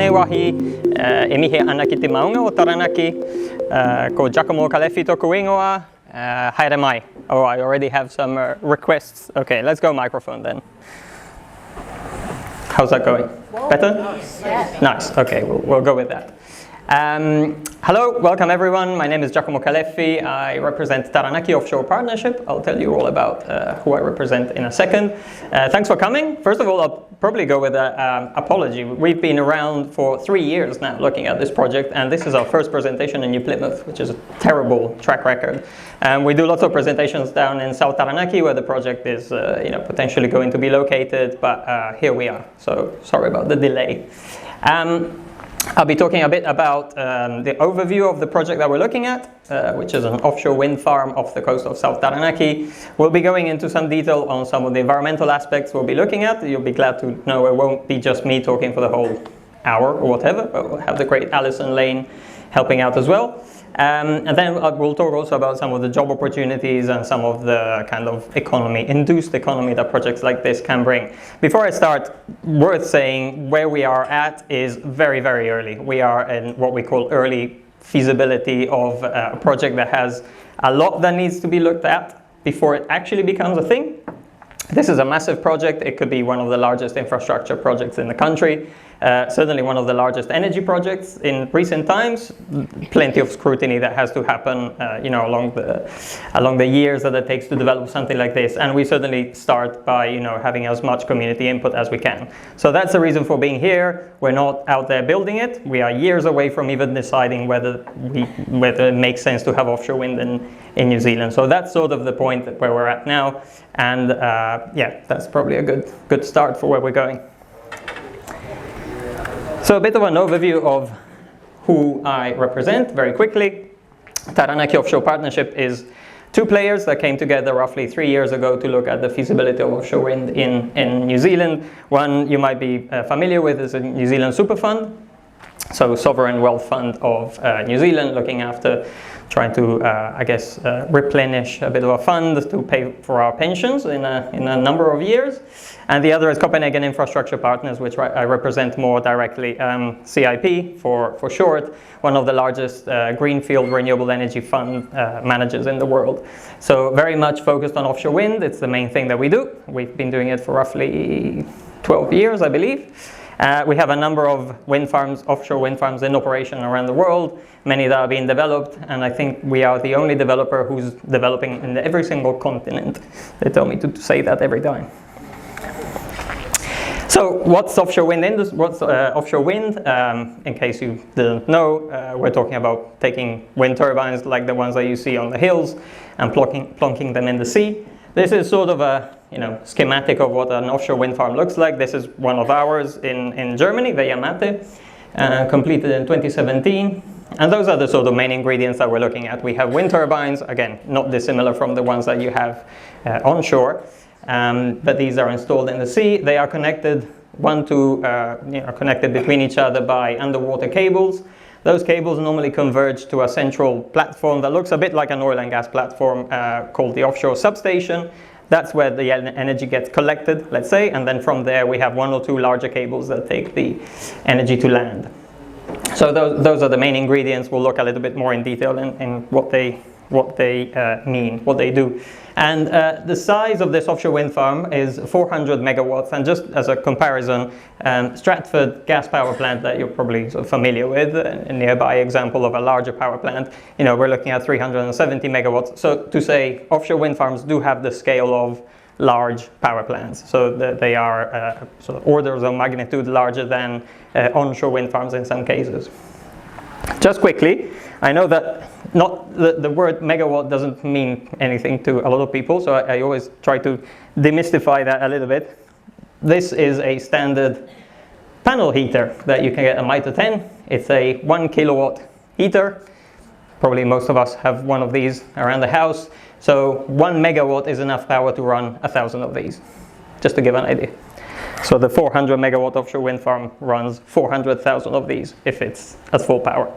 tēnei wahi, e mihi ana ki te maunga o Taranaki, ko Giacomo Calefi toku ingoa, haere mai. Oh, I already have some requests. Okay, let's go microphone then. How's that going? Better? Nice. Yeah. Nice, okay, we'll go with that. Hello, welcome everyone. My name is Giacomo Calefi. I represent Taranaki Offshore Partnership. I'll tell you all about who I represent in a second. Thanks for coming. First of all, I'll probably go with an apology. We've been around for 3 years now looking at this project, and this is our first presentation in New Plymouth, which is a terrible track record. We do lots of presentations down in South Taranaki where the project is potentially going to be located, but here we are. So sorry about the delay. I'll be talking a bit about the overview of the project that we're looking at, which is an offshore wind farm off the coast of South Taranaki. We'll be going into some detail on some of the environmental aspects we'll be looking at. You'll be glad to know it won't be just me talking for the whole hour or whatever, but we'll have the great Alison Lane helping out as well. And then we'll talk also about some of the job opportunities and some of the kind of induced economy that projects like this can bring. Before I start, worth saying where we are at is very, very early. We are in what we call early feasibility of a project that has a lot that needs to be looked at before it actually becomes a thing. This is a massive project. It could be one of the largest infrastructure projects in the country. Certainly one of the largest energy projects in recent times. Plenty of scrutiny that has to happen, along the years that it takes to develop something like this. And we certainly start by, having as much community input as we can. So that's the reason for being here. We're not out there building it. We are years away from even deciding whether it makes sense to have offshore wind in New Zealand. So that's sort of the point where we're at now. And that's probably a good start for where we're going. So a bit of an overview of who I represent very quickly. Taranaki Offshore Partnership is 2 players that came together roughly 3 years ago to look at the feasibility of offshore wind in New Zealand. One you might be familiar with is a New Zealand super fund. So sovereign wealth fund of New Zealand, looking after trying to, replenish a bit of a fund to pay for our pensions in a number of years. And the other is Copenhagen Infrastructure Partners, which I represent more directly, CIP for short, one of the largest greenfield renewable energy fund managers in the world. So very much focused on offshore wind. It's the main thing that we do. We've been doing it for roughly 12 years, I believe. We have a number of wind farms, offshore wind farms in operation around the world, many that are being developed, and I think we are the only developer who's developing in every single continent. They tell me to say that every time. So what's offshore wind? What's offshore wind? In case you didn't know, we're talking about taking wind turbines like the ones that you see on the hills and plonking them in the sea. This is sort of a schematic of what an offshore wind farm looks like. This is one of ours in Germany, the Yamate, completed in 2017. And those are the sort of main ingredients that we're looking at. We have wind turbines, again, not dissimilar from the ones that you have onshore, but these are installed in the sea. They are connected connected between each other by underwater cables. Those cables normally converge to a central platform that looks a bit like an oil and gas platform called the offshore substation. That's where the energy gets collected, let's say, and then from there we have 1 or 2 larger cables that take the energy to land. So those are the main ingredients. We'll look a little bit more in detail in what they mean, what they do. And the size of this offshore wind farm is 400 megawatts. And just as a comparison, Stratford gas power plant that you're probably sort of familiar with, a nearby example of a larger power plant, we're looking at 370 megawatts. So to say offshore wind farms do have the scale of large power plants. So they are sort of orders of magnitude larger than onshore wind farms in some cases. Just quickly, I know that the word megawatt doesn't mean anything to a lot of people, so I always try to demystify that a little bit. This is a standard panel heater that you can get at Mitre 10. It's a 1 kilowatt heater. Probably most of us have one of these around the house. So 1 megawatt is enough power to run 1,000 of these, just to give an idea. So the 400 megawatt offshore wind farm runs 400,000 of these if it's at full power.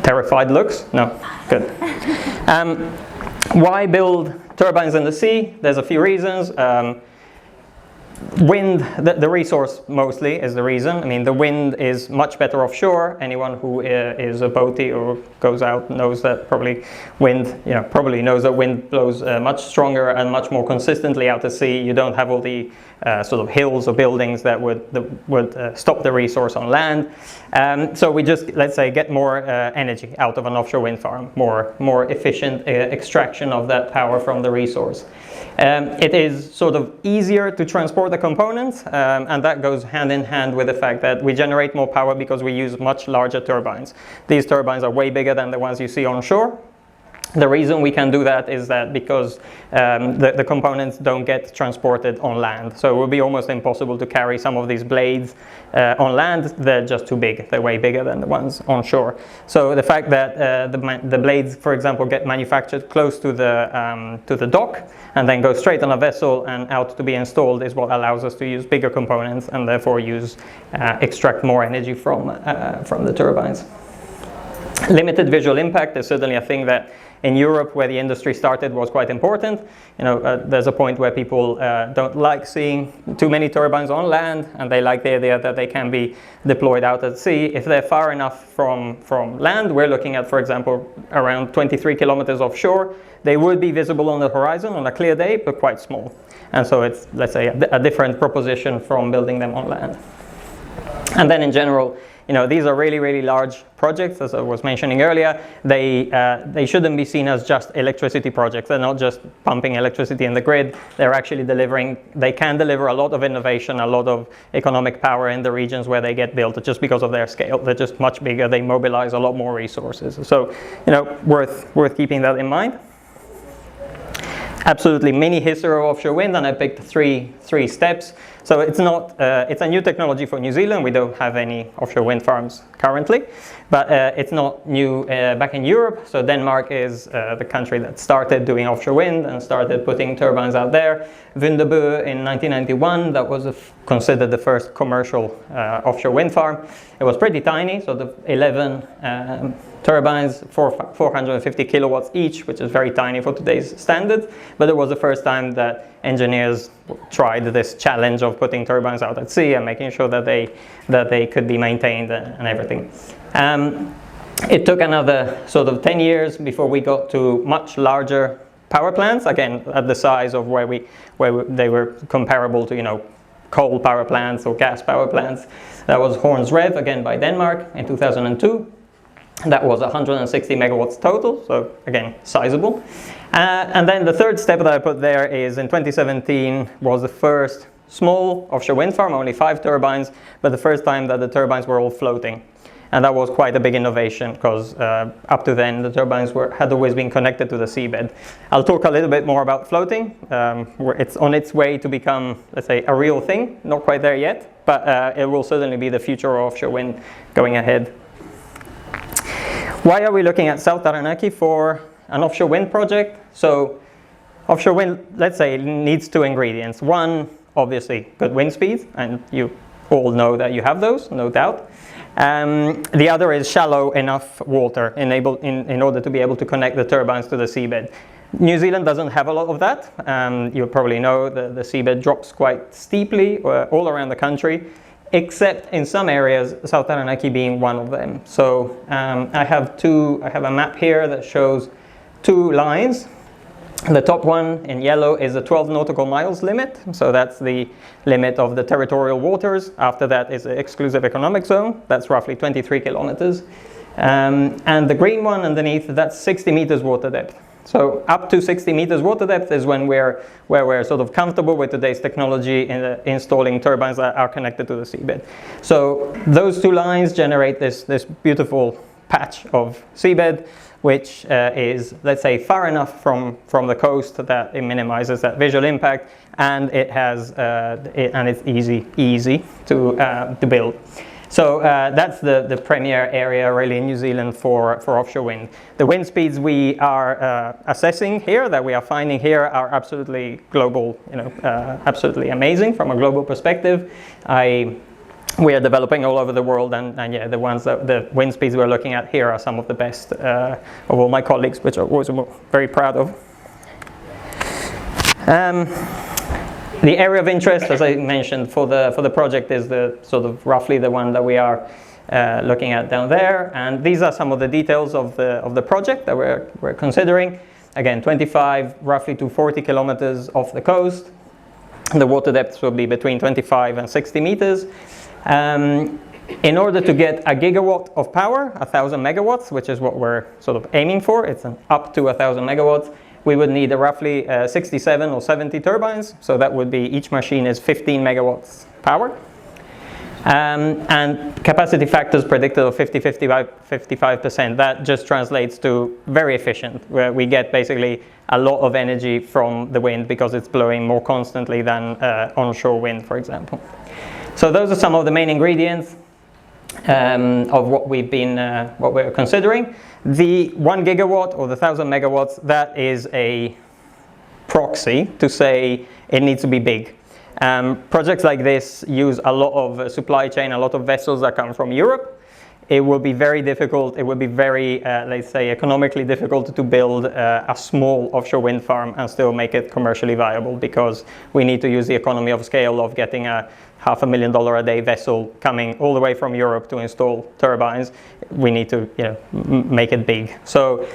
Terrified looks? No, good. Why build turbines in the sea? There's a few reasons. Wind, the resource mostly is the reason. I mean, the wind is much better offshore. Anyone who is a boatie or goes out knows that probably knows that wind blows much stronger and much more consistently out to sea. You don't have all the sort of hills or buildings that would stop the resource on land. So we just, let's say, get more energy out of an offshore wind farm, more efficient extraction of that power from the resource. It is sort of easier to transport the components, and that goes hand in hand with the fact that we generate more power because we use much larger turbines. These turbines are way bigger than the ones you see onshore. The reason we can do that is that because the components don't get transported on land. So it would be almost impossible to carry some of these blades on land. They're just too big. They're way bigger than the ones onshore. So the fact that the blades, for example, get manufactured close to the dock and then go straight on a vessel and out to be installed is what allows us to use bigger components and therefore extract more energy from the turbines. Limited visual impact is certainly a thing that in Europe, where the industry started, was quite important. There's a point where people don't like seeing too many turbines on land, and they like the idea that they can be deployed out at sea. If they're far enough from land, we're looking at, for example, around 23 kilometers offshore, they would be visible on the horizon on a clear day, but quite small. And so it's, let's say, a different proposition from building them on land. And then in general, these are really, really large projects, as I was mentioning earlier. They shouldn't be seen as just electricity projects. They're not just pumping electricity in the grid. They're actually they can deliver a lot of innovation, a lot of economic power in the regions where they get built just because of their scale. They're just much bigger. They mobilize a lot more resources. So, worth keeping that in mind. Absolutely mini history of offshore wind, and I picked three steps. So it's a new technology for New Zealand. We don't have any offshore wind farms currently, but it's not new back in Europe. So Denmark is the country that started doing offshore wind and started putting turbines out there. Windand in 1991, that was considered the first commercial offshore wind farm. It was pretty tiny, so the 11 turbines, 450 kilowatts each, which is very tiny for today's standards. But it was the first time that engineers tried this challenge of putting turbines out at sea and making sure that they could be maintained and everything. It took another sort of 10 years before we got to much larger power plants, again at the size of where they were comparable to coal power plants or gas power plants. That was Horns Rev, again by Denmark, in 2002. That was 160 megawatts total, so again, sizable. And then the third step that I put there is in 2017 was the first small offshore wind farm, only 5 turbines, but the first time that the turbines were all floating. And that was quite a big innovation because up to then the turbines had always been connected to the seabed. I'll talk a little bit more about floating. It's on its way to become, let's say, a real thing. Not quite there yet, but it will certainly be the future of offshore wind going ahead. Why are we looking at South Taranaki for an offshore wind project? So offshore wind, let's say, needs 2 ingredients. One, obviously, good wind speed, and you all know that you have those, no doubt. The other is shallow enough water in order to be able to connect the turbines to the seabed. New Zealand doesn't have a lot of that. You probably know the seabed drops quite steeply all around the country, except in some areas, South Taranaki being one of them. So I have a map here that shows 2 lines. The top one in yellow is the 12 nautical miles limit. So that's the limit of the territorial waters. After that is the exclusive economic zone. That's roughly 23 kilometers. And the green one underneath, that's 60 meters water depth. So up to 60 meters water depth is where we're sort of comfortable with today's technology in installing turbines that are connected to the seabed. So those 2 lines generate this beautiful patch of seabed, which is, let's say, far enough from the coast that it minimizes that visual impact, and it's easy to build. So that's the premier area really in New Zealand for offshore wind. The wind speeds we are assessing here, that we are finding here, are absolutely global, absolutely amazing from a global perspective. We are developing all over the world, and yeah, the wind speeds we're looking at here are some of the best of all my colleagues, which I'm always very proud of. The area of interest, as I mentioned, for the project is the sort of roughly the one that we are looking at down there. And these are some of the details of the project that we're considering. Again, 25 roughly to 40 kilometers off the coast. The water depths will be between 25 and 60 meters. In order to get a gigawatt of power, 1,000 megawatts, which is what we're sort of aiming for, it's up to 1,000 megawatts, we would need roughly 67 or 70 turbines. So that would be, each machine is 15 megawatts power. And capacity factors predicted of 55%. That just translates to very efficient, where we get basically a lot of energy from the wind because it's blowing more constantly than onshore wind, for example. So those are some of the main ingredients of what we're considering. The 1 gigawatt or the 1,000 megawatts, that is a proxy to say it needs to be big. Projects like this use a lot of supply chain, a lot of vessels that come from Europe. It will be very difficult, it will be very, let's say, economically difficult to build a small offshore wind farm and still make it commercially viable, because we need to use the economy of scale of getting a $500,000 a day vessel coming all the way from Europe to install turbines. We need to make it big. So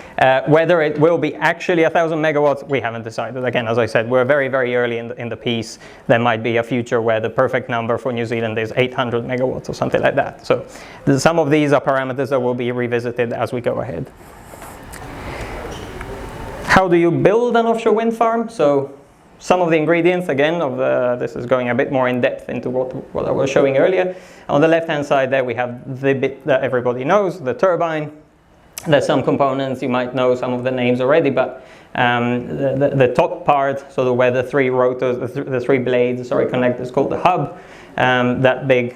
whether it will be actually 1,000 megawatts, we haven't decided. Again, as I said, we're very, very early in the piece. There might be a future where the perfect number for New Zealand is 800 megawatts or something like that. So some of these are parameters that will be revisited as we go ahead. How do you build an offshore wind farm? So some of the ingredients, again, this is going a bit more in depth into what I was showing earlier. On the left-hand side there we have the bit that everybody knows, the turbine. There's some components, you might know some of the names already, but the top part, so where the three rotors, the three blades, connect, is called the hub. That big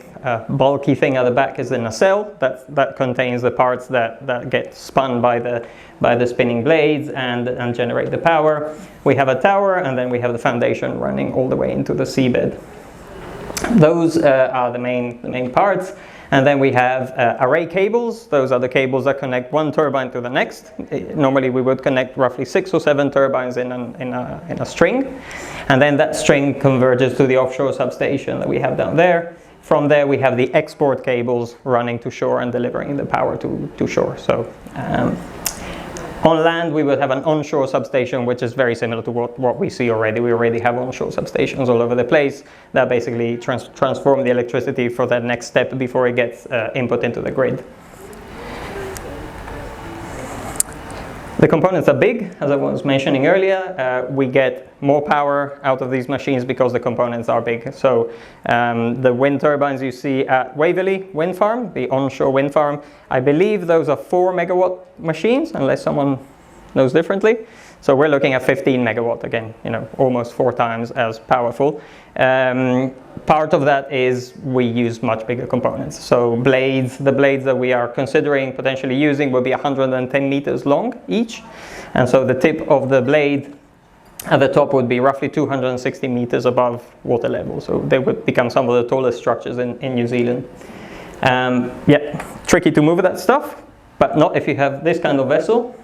bulky thing at the back is the nacelle. That contains the parts that get spun by the spinning blades and generate the power. We have a tower, and then we have the foundation running all the way into the seabed. Those are the main parts. And then we have array cables. Those are the cables that connect one turbine to the next. Normally we would connect roughly 6 or 7 turbines in a string. And then that string converges to the offshore substation that we have down there. From there we have the export cables running to shore and delivering the power to shore. So on land we would have an onshore substation, which is very similar to what we see already. We already have onshore substations all over the place that basically transform the electricity for that next step before it gets input into the grid. The components are big, as I was mentioning earlier. We get more power out of these machines because the components are big. So the wind turbines you see at Waverley Wind Farm, the onshore wind farm, I believe those are 4 megawatt machines, unless someone knows differently. So we're looking at 15 megawatt again, almost 4 times as powerful. Part of that is we use much bigger components. So the blades that we are considering potentially using will be 110 meters long each. And so the tip of the blade at the top would be roughly 260 meters above water level. So they would become some of the tallest structures in New Zealand. Tricky to move that stuff, but not if you have this kind of vessel.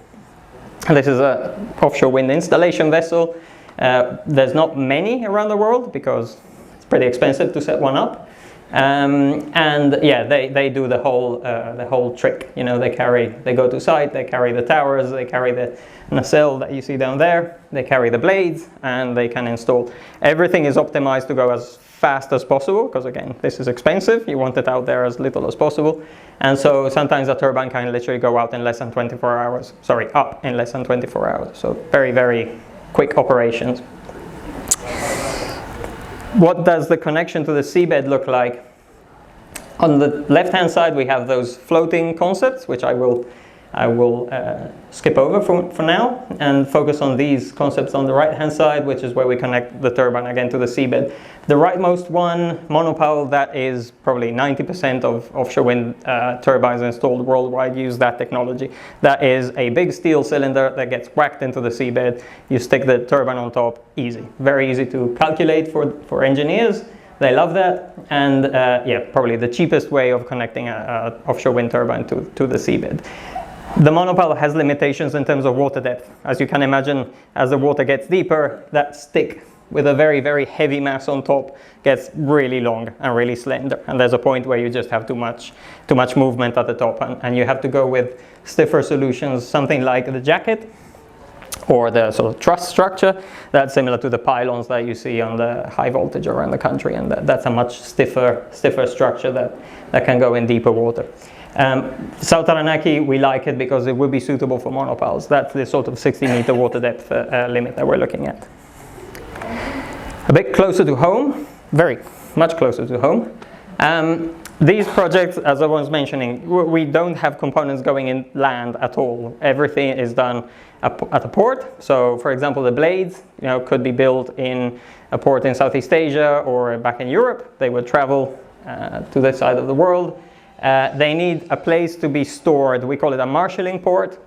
This is an offshore wind installation vessel. There's not many around the world because it's pretty expensive to set one up. They do the whole trick. They go to site, they carry the towers, they carry the nacelle that you see down there, they carry the blades, and they can install. Everything is optimized to go as fast as possible, because again, this is expensive. You want it out there as little as possible. And so sometimes a turbine can literally go out in less than 24 hours. Up in less than 24 hours. So very, very quick operations. What does the connection to the seabed look like? On the left-hand side, we have those floating concepts, which I will skip over for now and focus on these concepts on the right-hand side, which is where we connect the turbine again to the seabed. The rightmost one, monopile, that is probably 90% of offshore wind turbines installed worldwide use that technology. That is a big steel cylinder that gets whacked into the seabed. You stick the turbine on top, easy. Very easy to calculate for engineers. They love that, and probably the cheapest way of connecting an offshore wind turbine to the seabed. The monopile has limitations in terms of water depth. As you can imagine, as the water gets deeper, that stick with a very, very heavy mass on top gets really long and really slender. And there's a point where you just have too much movement at the top, and you have to go with stiffer solutions, something like the jacket or the sort of truss structure that's similar to the pylons that you see on the high voltage around the country, and that's a much stiffer structure that can go in deeper water. South Taranaki, we like it because it would be suitable for monopiles. That's the sort of 60-meter water depth limit that we're looking at. A bit closer to home, very much closer to home. These projects, as I was mentioning, we don't have components going in land at all. Everything is done at a port. So, for example, the blades, could be built in a port in Southeast Asia or back in Europe. They would travel to this side of the world. They need a place to be stored. We call it a marshalling port,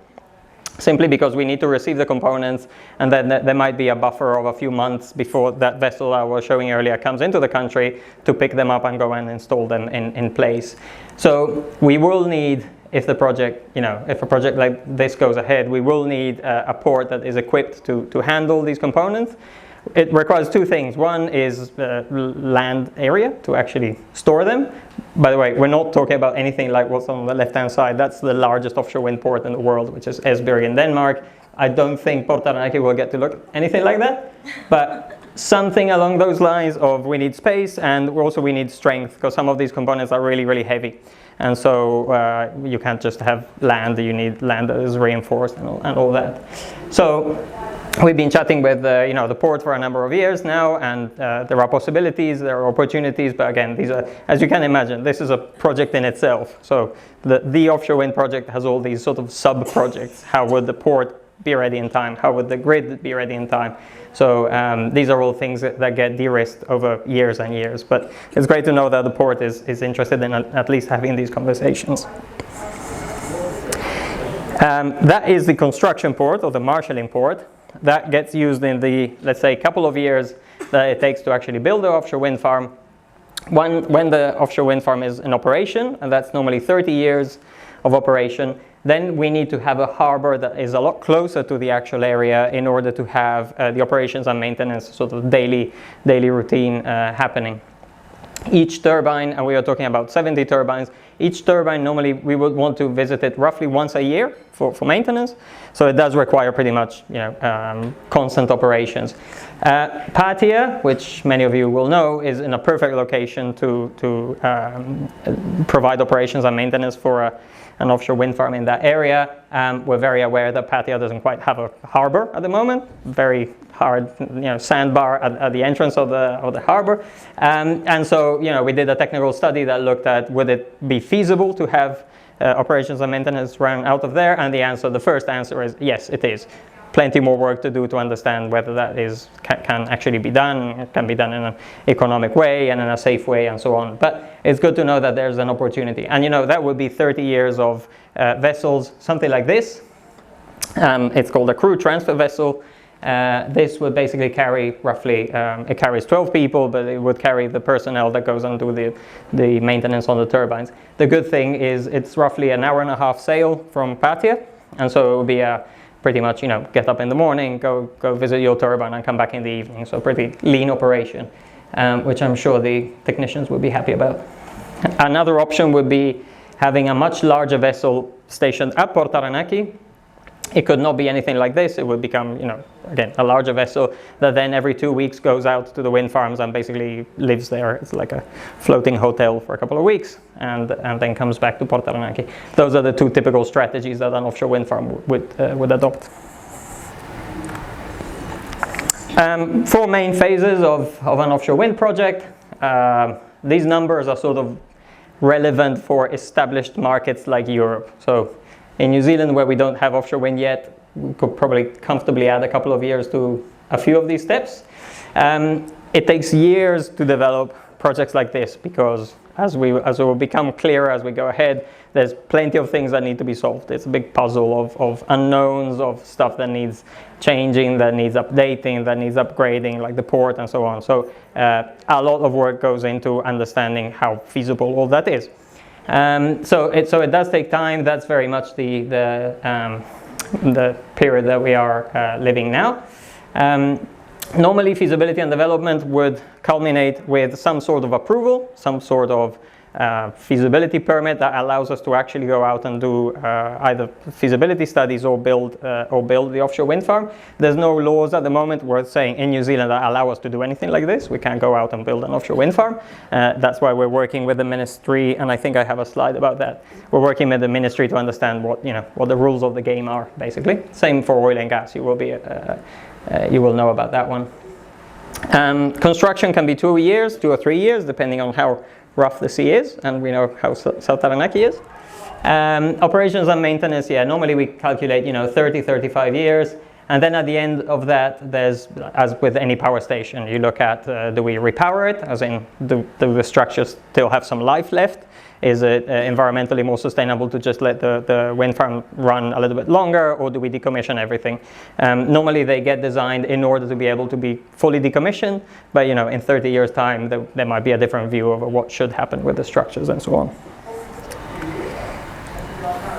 simply because we need to receive the components, and then there might be a buffer of a few months before that vessel I was showing earlier comes into the country to pick them up and go and install them in place. So we will need, if a project like this goes ahead, we will need a port that is equipped to handle these components. It requires two things. One is land area to actually store them. By the way, we're not talking about anything like what's on the left-hand side. That's the largest offshore wind port in the world, which is Esbjerg in Denmark. I don't think Port Taranaki will get to look anything like that, but something along those lines of we need space, and also we need strength, because some of these components are really, really heavy. And so you can't just have land, you need land that is reinforced and all that. So we've been chatting with the port for a number of years now, and there are possibilities, there are opportunities, but again, these are, as you can imagine, this is a project in itself. So the offshore wind project has all these sort of sub-projects. How would the port be ready in time? How would the grid be ready in time? So these are all things that get de-risked over years and years. But it's great to know that the port is interested in at least having these conversations. That is the construction port, or the marshalling port. That gets used in the, let's say, couple of years that it takes to actually build the offshore wind farm. When the offshore wind farm is in operation, and that's normally 30 years of operation, then we need to have a harbor that is a lot closer to the actual area in order to have the operations and maintenance sort of daily routine happening. Each turbine, and we are talking about 70 turbines, each turbine normally we would want to visit it roughly once a year for maintenance. So it does require pretty much constant operations. Pattaya, which many of you will know, is in a perfect location to provide operations and maintenance for an offshore wind farm in that area. We're very aware that Pattaya doesn't quite have a harbor at the moment. Very hard, sandbar at the entrance of the harbor. And so, we did a technical study that looked at would it be feasible to have operations and maintenance run out of there, and the first answer is yes, it is. Plenty more work to do to understand whether that can actually be done. It can be done in an economic way and in a safe way and so on. But it's good to know that there's an opportunity. And that would be 30 years of vessels, something like this. It's called a crew transfer vessel. This would basically carry roughly, it carries 12 people, but it would carry the personnel that goes on to the maintenance on the turbines. The good thing is it's roughly an hour and a half sail from Pattaya, and so it would be pretty much, get up in the morning, go visit your turbine and come back in the evening. So pretty lean operation, which I'm sure the technicians would be happy about. Another option would be having a much larger vessel stationed at Port Taranaki. It could not be anything like this. It would become, again, a larger vessel that then every 2 weeks goes out to the wind farms and basically lives there. It's like a floating hotel for a couple of weeks and then comes back to Port Taranaki. Those are the two typical strategies that an offshore wind farm would adopt. 4 main phases of an offshore wind project. These numbers are sort of relevant for established markets like Europe. So in New Zealand, where we don't have offshore wind yet, we could probably comfortably add a couple of years to a few of these steps. It takes years to develop projects like this because as we will become clearer as we go ahead, there's plenty of things that need to be solved. It's a big puzzle of unknowns, of stuff that needs changing, that needs updating, that needs upgrading, like the port and so on. So a lot of work goes into understanding how feasible all that is. So it does take time. That's very much the period that we are living now. Normally, feasibility and development would culminate with some sort of approval, some sort of feasibility permit that allows us to actually go out and do either feasibility studies or build the offshore wind farm. There's no laws at the moment worth saying in New Zealand that allow us to do anything like this. We can't go out and build an offshore wind farm. That's why we're working with the ministry, and I think I have a slide about that. We're working with the ministry to understand what the rules of the game are, basically. Same for oil and gas. You will know about that one. Construction can be 2 years, 2 or 3 years, depending on how rough the sea is, and we know how South Taranaki is. Operations and maintenance, normally we calculate 30, 35 years, and then at the end of that, there's, as with any power station, you look at do we repower it, as in do the structures still have some life left? Is it environmentally more sustainable to just let the wind farm run a little bit longer, or do we decommission everything? Normally they get designed in order to be able to be fully decommissioned, but in 30 years time there might be a different view of what should happen with the structures and so on.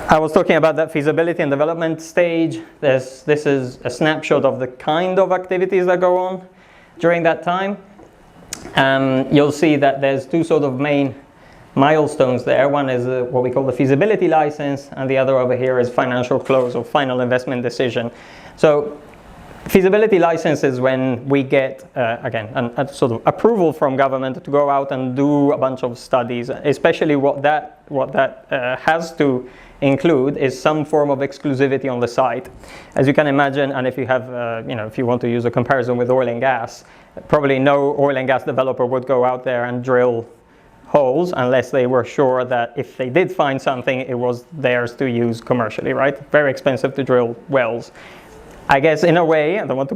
I was talking about that feasibility and development stage. This is a snapshot of the kind of activities that go on during that time. You'll see that there's two sort of main milestones there. One is what we call the feasibility license, and the other over here is financial close or final investment decision. So feasibility license is when we get again a sort of approval from government to go out and do a bunch of studies. Especially what that has to include is some form of exclusivity on the site. As you can imagine, and if you have if you want to use a comparison with oil and gas, probably no oil and gas developer would go out there and drill holes unless they were sure that if they did find something, it was theirs to use commercially, right? Very expensive to drill wells. I guess in a way, I don't want to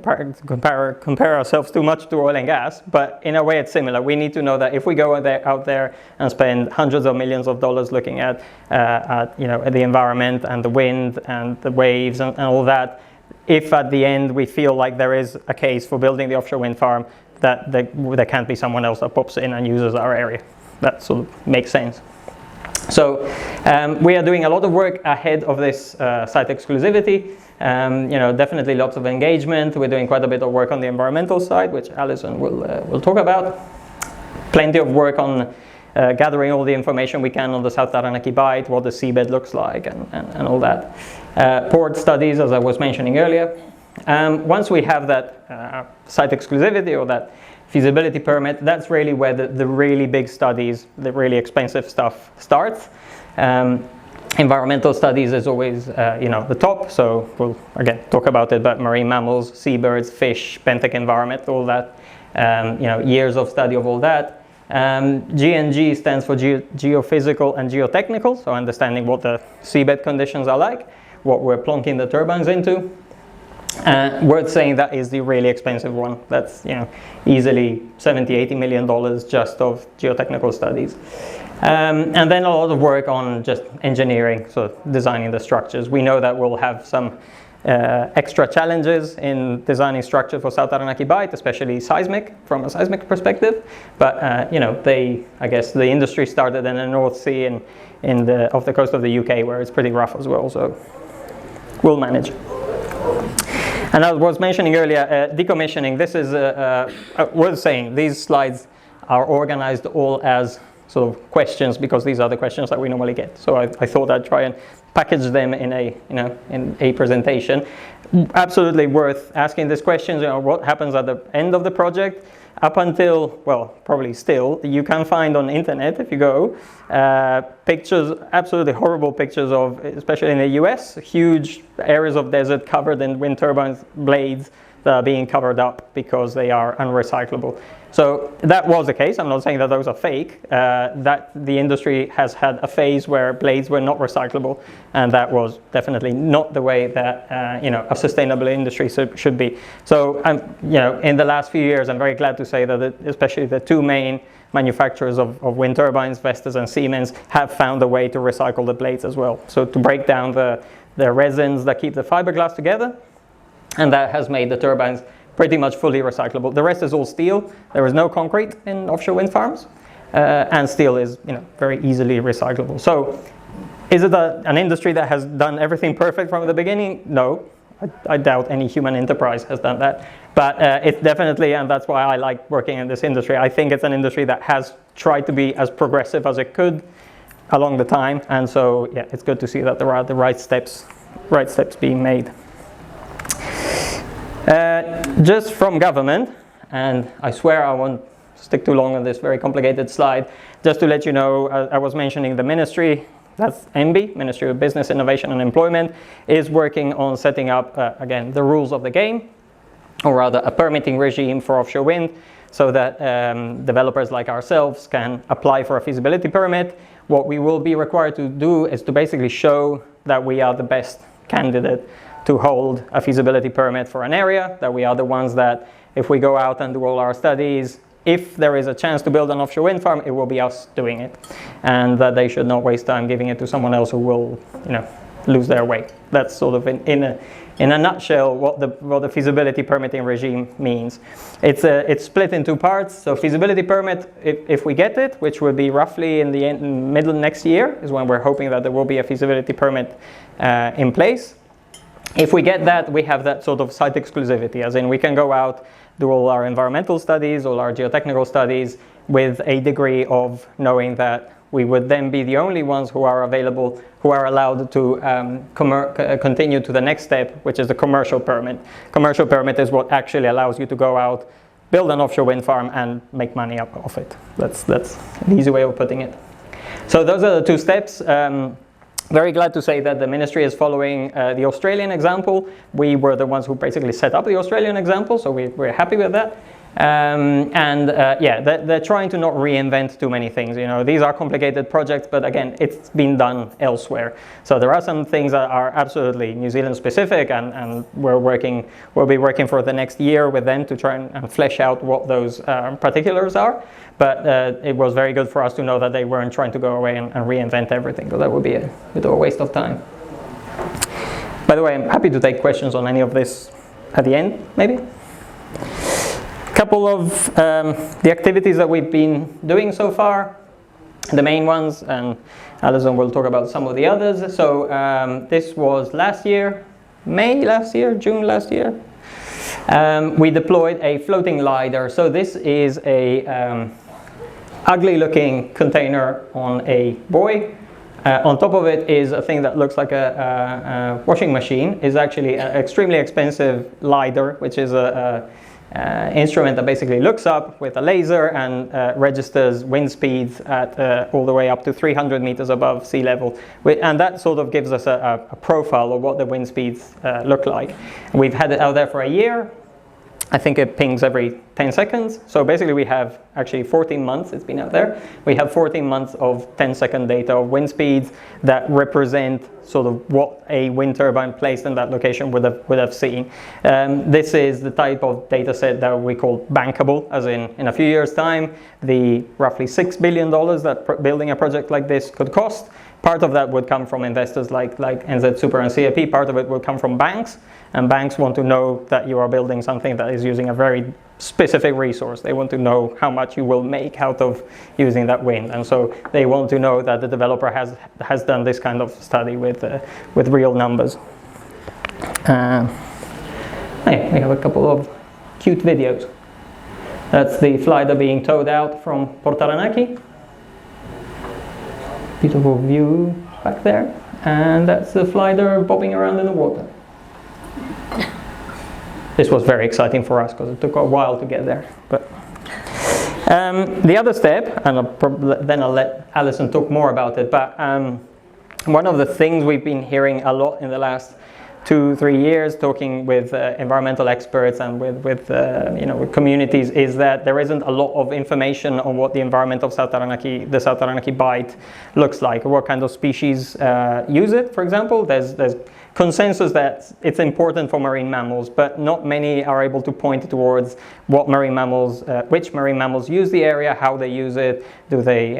compare ourselves too much to oil and gas, but in a way it's similar. We need to know that if we go out there and spend hundreds of millions of dollars looking at the environment and the wind and the waves and all that, if at the end we feel like there is a case for building the offshore wind farm, that there can't be someone else that pops in and uses our area. That sort of makes sense. So we are doing a lot of work ahead of this site exclusivity. Definitely lots of engagement. We're doing quite a bit of work on the environmental side, which Alison will talk about. Plenty of work on gathering all the information we can on the South Taranaki Bight, what the seabed looks like, and all that. Port studies, as I was mentioning earlier. Once we have that site exclusivity or that feasibility permit, that's really where the really big studies, the really expensive stuff starts. Environmental studies is always the top, so we'll again talk about it, but marine mammals, seabirds, fish, benthic environment, all that, years of study of all that. G&G stands for geophysical and geotechnical, so understanding what the seabed conditions are like, what we're plonking the turbines into. Worth saying that is the really expensive one. That's easily $70-80 million just of geotechnical studies, and then a lot of work on just engineering, so designing the structures. We know that we'll have some extra challenges in designing structure for South Taranaki Bight, especially seismic, from a seismic perspective. But I guess the industry started in the North Sea and off the coast of the UK, where it's pretty rough as well. So we'll manage. And I was mentioning earlier, decommissioning. This is worth saying. These slides are organized all as sort of questions, because these are the questions that we normally get. So I thought I'd try and package them in a presentation. Absolutely worth asking these questions. What happens at the end of the project? Up until, well, probably still, you can find on internet, if you go, pictures, absolutely horrible pictures of, especially in the US, huge areas of desert covered in wind turbine blades that are being covered up because they are unrecyclable. So that was the case. I'm not saying that those are fake. That the industry has had a phase where blades were not recyclable, and that was definitely not the way that a sustainable industry should be. So in the last few years, I'm very glad to say that especially the two main manufacturers of wind turbines, Vestas and Siemens, have found a way to recycle the blades as well. So to break down the resins that keep the fiberglass together, and that has made the turbines pretty much fully recyclable. The rest is all steel. There is no concrete in offshore wind farms, and steel is very easily recyclable. So is it an industry that has done everything perfect from the beginning? No. I doubt any human enterprise has done that. But it's definitely, and that's why I like working in this industry, I think it's an industry that has tried to be as progressive as it could along the time. And so, yeah, it's good to see that there are the right steps being made. Just from government, and I swear I won't stick too long on this very complicated slide, just to let you know, I was mentioning the ministry, that's MB, Ministry of Business, Innovation and Employment, is working on setting up, again, the rules of the game, or rather a permitting regime for offshore wind, so that developers like ourselves can apply for a feasibility permit. What we will be required to do is to basically show that we are the best candidate to hold a feasibility permit for an area, that we are the ones that, if we go out and do all our studies, if there is a chance to build an offshore wind farm, it will be us doing it, and that they should not waste time giving it to someone else who will, lose their way. That's sort of in a nutshell what the feasibility permitting regime means. It's split in two parts. So feasibility permit, if we get it, which will be roughly in the middle of next year, is when we're hoping that there will be a feasibility permit in place. If we get that, we have that sort of site exclusivity, as in we can go out, do all our environmental studies, all our geotechnical studies, with a degree of knowing that we would then be the only ones who are available, who are allowed to continue to the next step, which is the commercial permit. Commercial permit is what actually allows you to go out, build an offshore wind farm, and make money off it. That's an easy way of putting it. So those are the two steps. Very glad to say that the ministry is following the Australian example. We were the ones who basically set up the Australian example, so we're happy with that. They're trying to not reinvent too many things. These are complicated projects, but again, it's been done elsewhere. So there are some things that are absolutely New Zealand specific, and we'll be working for the next year with them to try and flesh out what those particulars are. But it was very good for us to know that they weren't trying to go away and reinvent everything, because that would be a bit of a waste of time. By the way, I'm happy to take questions on any of this at the end, maybe. Couple of the activities that we've been doing so far, the main ones, and Alison will talk about some of the others. So this was June last year. We deployed a floating lidar. So this is a ugly looking container on a buoy. On top of it is a thing that looks like a washing machine. Is actually an extremely expensive lidar, which is a instrument that basically looks up with a laser and registers wind speeds at all the way up to 300 meters above sea level. And that sort of gives us a profile of what the wind speeds look like. We've had it out there for a year. I think it pings every 10 seconds. So basically we have actually 14 months it's been out there. We have 14 months of 10-second data of wind speeds that represent sort of what a wind turbine placed in that location would have seen. This is the type of data set that we call bankable, as in a few years' time, the roughly $6 billion that building a project like this could cost. Part of that would come from investors like NZ Super and CAP. Part of it will come from banks. And banks want to know that you are building something that is using a very specific resource. They want to know how much you will make out of using that wind. And so they want to know that the developer has done this kind of study with real numbers. We have a couple of cute videos. That's the flighter being towed out from Port Taranaki. Beautiful view back there. And that's the flighter bobbing around in the water. This was very exciting for us because it took a while to get there. But the other step, and then I'll let Alison talk more about it, but one of the things we've been hearing a lot in the last 2-3 years, talking with environmental experts and with communities, is that there isn't a lot of information on what the environment of the South Taranaki Bight looks like, or what kind of species use it. For example, there's consensus that it's important for marine mammals, but not many are able to point towards what marine mammals, which marine mammals use the area, how they use it. Do they,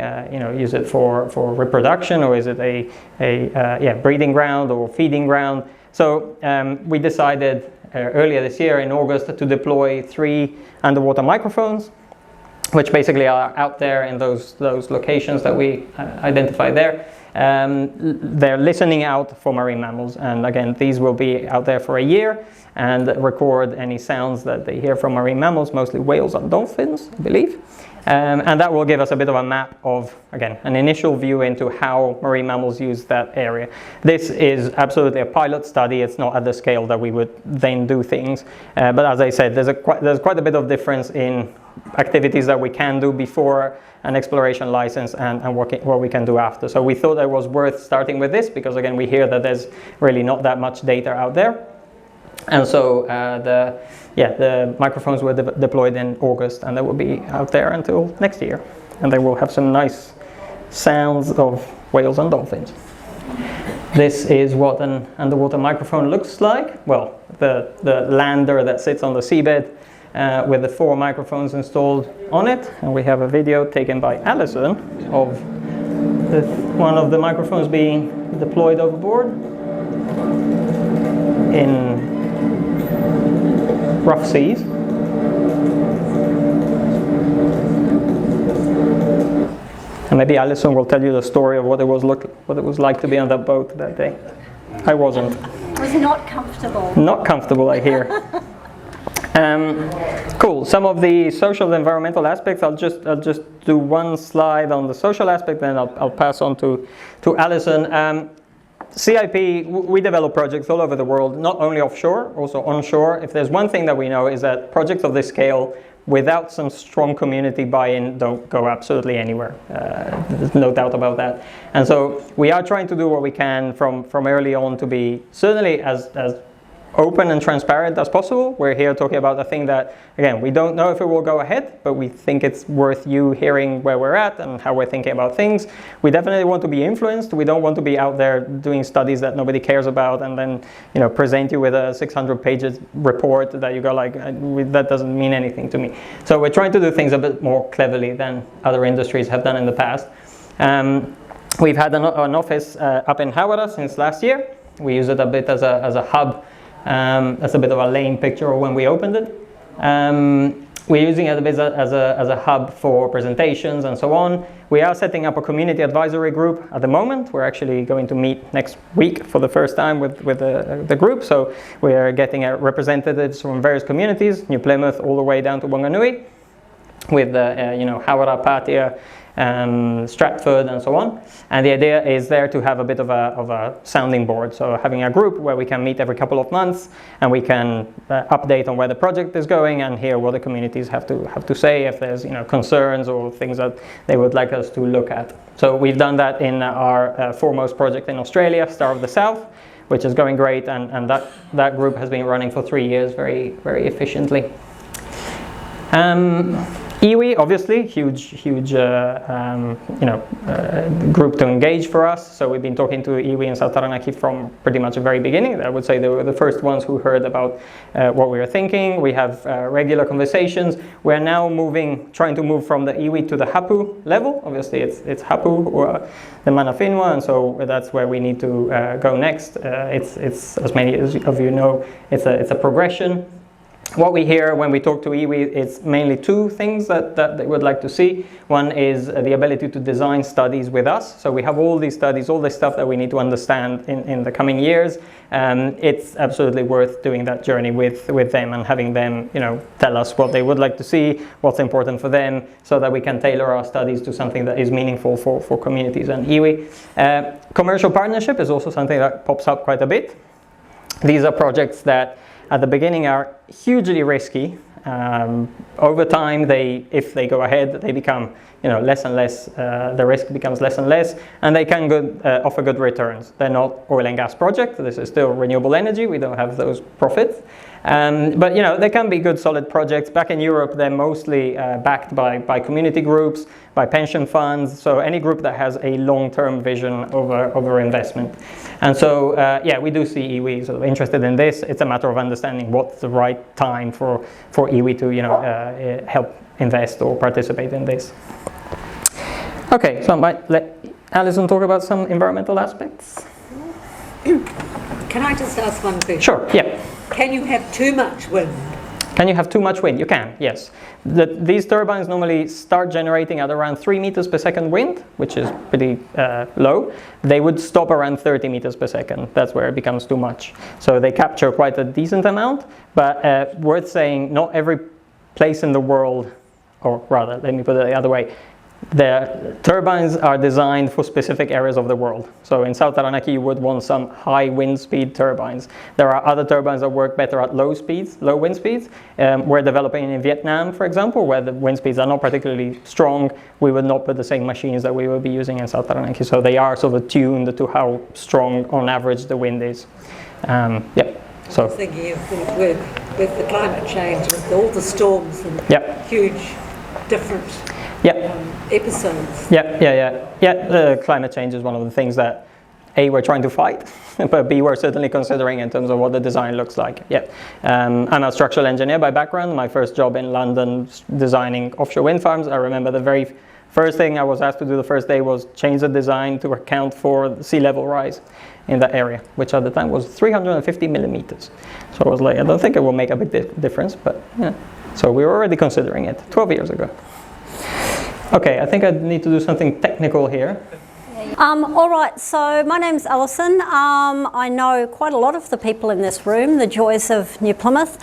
use it for reproduction, or is it a breeding ground or feeding ground? So we decided earlier this year in August to deploy 3 underwater microphones, which basically are out there in those locations that we identify there. they're listening out for marine mammals. And again, these will be out there for a year and record any sounds that they hear from marine mammals, mostly whales and dolphins, I believe. And that will give us a bit of a map of, again, an initial view into how marine mammals use that area. This is absolutely a pilot study. It's not at the scale that we would then do things. But as I said, there's quite a bit of difference in activities that we can do before an exploration license and what we can do after. So we thought it was worth starting with this because, again, we hear that there's really not that much data out there. And so the microphones were deployed in August, and they will be out there until next year. And they will have some nice sounds of whales and dolphins. This is what an underwater microphone looks like. Well, the lander that sits on the seabed with the 4 microphones installed on it. And we have a video taken by Alison of one of the microphones being deployed overboard in rough seas. And maybe Alison will tell you the story of what it was like to be on that boat that day. I wasn't. It was not comfortable. Not comfortable, I hear. Cool. Some of the social and environmental aspects. I'll just do one slide on the social aspect, then I'll pass on to Alison. CIP, we develop projects all over the world, not only offshore, also onshore. If there's one thing that we know is that projects of this scale, without some strong community buy-in, don't go absolutely anywhere. There's no doubt about that. And so we are trying to do what we can from early on to be certainly as open and transparent as possible. We're here talking about a thing that, again, we don't know if it will go ahead, but we think it's worth you hearing where we're at and how we're thinking about things. We definitely want to be influenced. We don't want to be out there doing studies that nobody cares about and then, present you with a 600 pages report that you go like, that doesn't mean anything to me. So we're trying to do things a bit more cleverly than other industries have done in the past. We've had an office up in Hawara since last year. We use it a bit as a hub. That's a bit of a lame picture of when we opened it. We're using it a bit as a hub for presentations and so on. We are setting up a community advisory group at the moment. We're actually going to meet next week for the first time with the group. So we are getting representatives from various communities, New Plymouth all the way down to Wanganui, with Hawara, Patia, Stratford and so on. And the idea is there to have a bit of a sounding board. So having a group where we can meet every couple of months and we can update on where the project is going and hear what the communities have to say if there's concerns or things that they would like us to look at. So we've done that in our foremost project in Australia, Star of the South, which is going great, and that group has been running for 3 years very, very efficiently. Iwi, obviously, huge group to engage for us. So we've been talking to Iwi in South Taranaki from pretty much the very beginning. I would say they were the first ones who heard about what we were thinking. We have regular conversations. We're now trying to move from the Iwi to the Hapu level. Obviously, it's Hapu or the Manafinwa, and so that's where we need to go next. It's as many of you know, it's a progression. What we hear when we talk to iwi is mainly 2 things that they would like to see. One is the ability to design studies with us. So we have all these studies, all this stuff that we need to understand in the coming years. It's absolutely worth doing that journey with them and having them tell us what they would like to see, what's important for them, so that we can tailor our studies to something that is meaningful for communities and iwi. Commercial partnership is also something that pops up quite a bit. These are projects that at the beginning are hugely risky. Over time, if they go ahead, they become less and less. The risk becomes less and less, and they can offer good returns. They're not oil and gas projects. This is still renewable energy. We don't have those profits, but they can be good, solid projects. Back in Europe, they're mostly backed by community groups, by pension funds. So any group that has a long-term vision over investment. And so, we do see iwi sort of interested in this. It's a matter of understanding what's the right time for iwi to help invest or participate in this. Okay, so I might let Alison talk about some environmental aspects. Can I just ask one question? Sure, yeah. Can you have too much wind? Can you have too much wind? You can, yes. These turbines normally start generating at around 3 meters per second wind, which is pretty low. They would stop around 30 meters per second. That's where it becomes too much. So they capture quite a decent amount, but worth saying, not every place in the world, or rather, let me put it the other way, the turbines are designed for specific areas of the world. So in South Taranaki, you would want some high wind speed turbines. There are other turbines that work better at low wind speeds. We're developing in Vietnam, for example, where the wind speeds are not particularly strong. We would not put the same machines that we will be using in South Taranaki. So they are sort of tuned to how strong, on average, the wind is. So I was thinking of with the climate change, with all the storms and huge different episodes. Climate change is one of the things that A, we're trying to fight, but B, we're certainly considering in terms of what the design looks like. I'm a structural engineer by background. My first job in London designing offshore wind farms. I remember the very first thing I was asked to do the first day was change the design to account for the sea level rise in that area, which at the time was 350 millimeters. So I was like, I don't think it will make a big difference, but yeah. So we were already considering it 12 years ago. Okay, I think I need to do something technical here. All right, so my name's Alison. I know quite a lot of the people in this room, the joys of New Plymouth.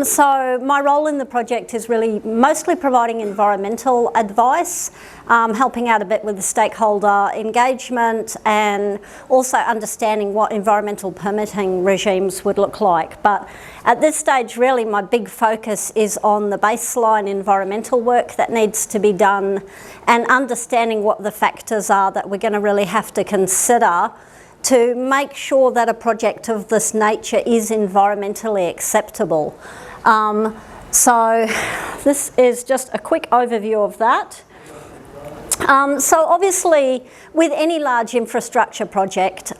So my role in the project is really mostly providing environmental advice, helping out a bit with the stakeholder engagement, and also understanding what environmental permitting regimes would look like. But at this stage, really, my big focus is on the baseline environmental work that needs to be done and understanding what the factors are that we're going to really have to consider to make sure that a project of this nature is environmentally acceptable. So this is just a quick overview of that. So obviously, with any large infrastructure project,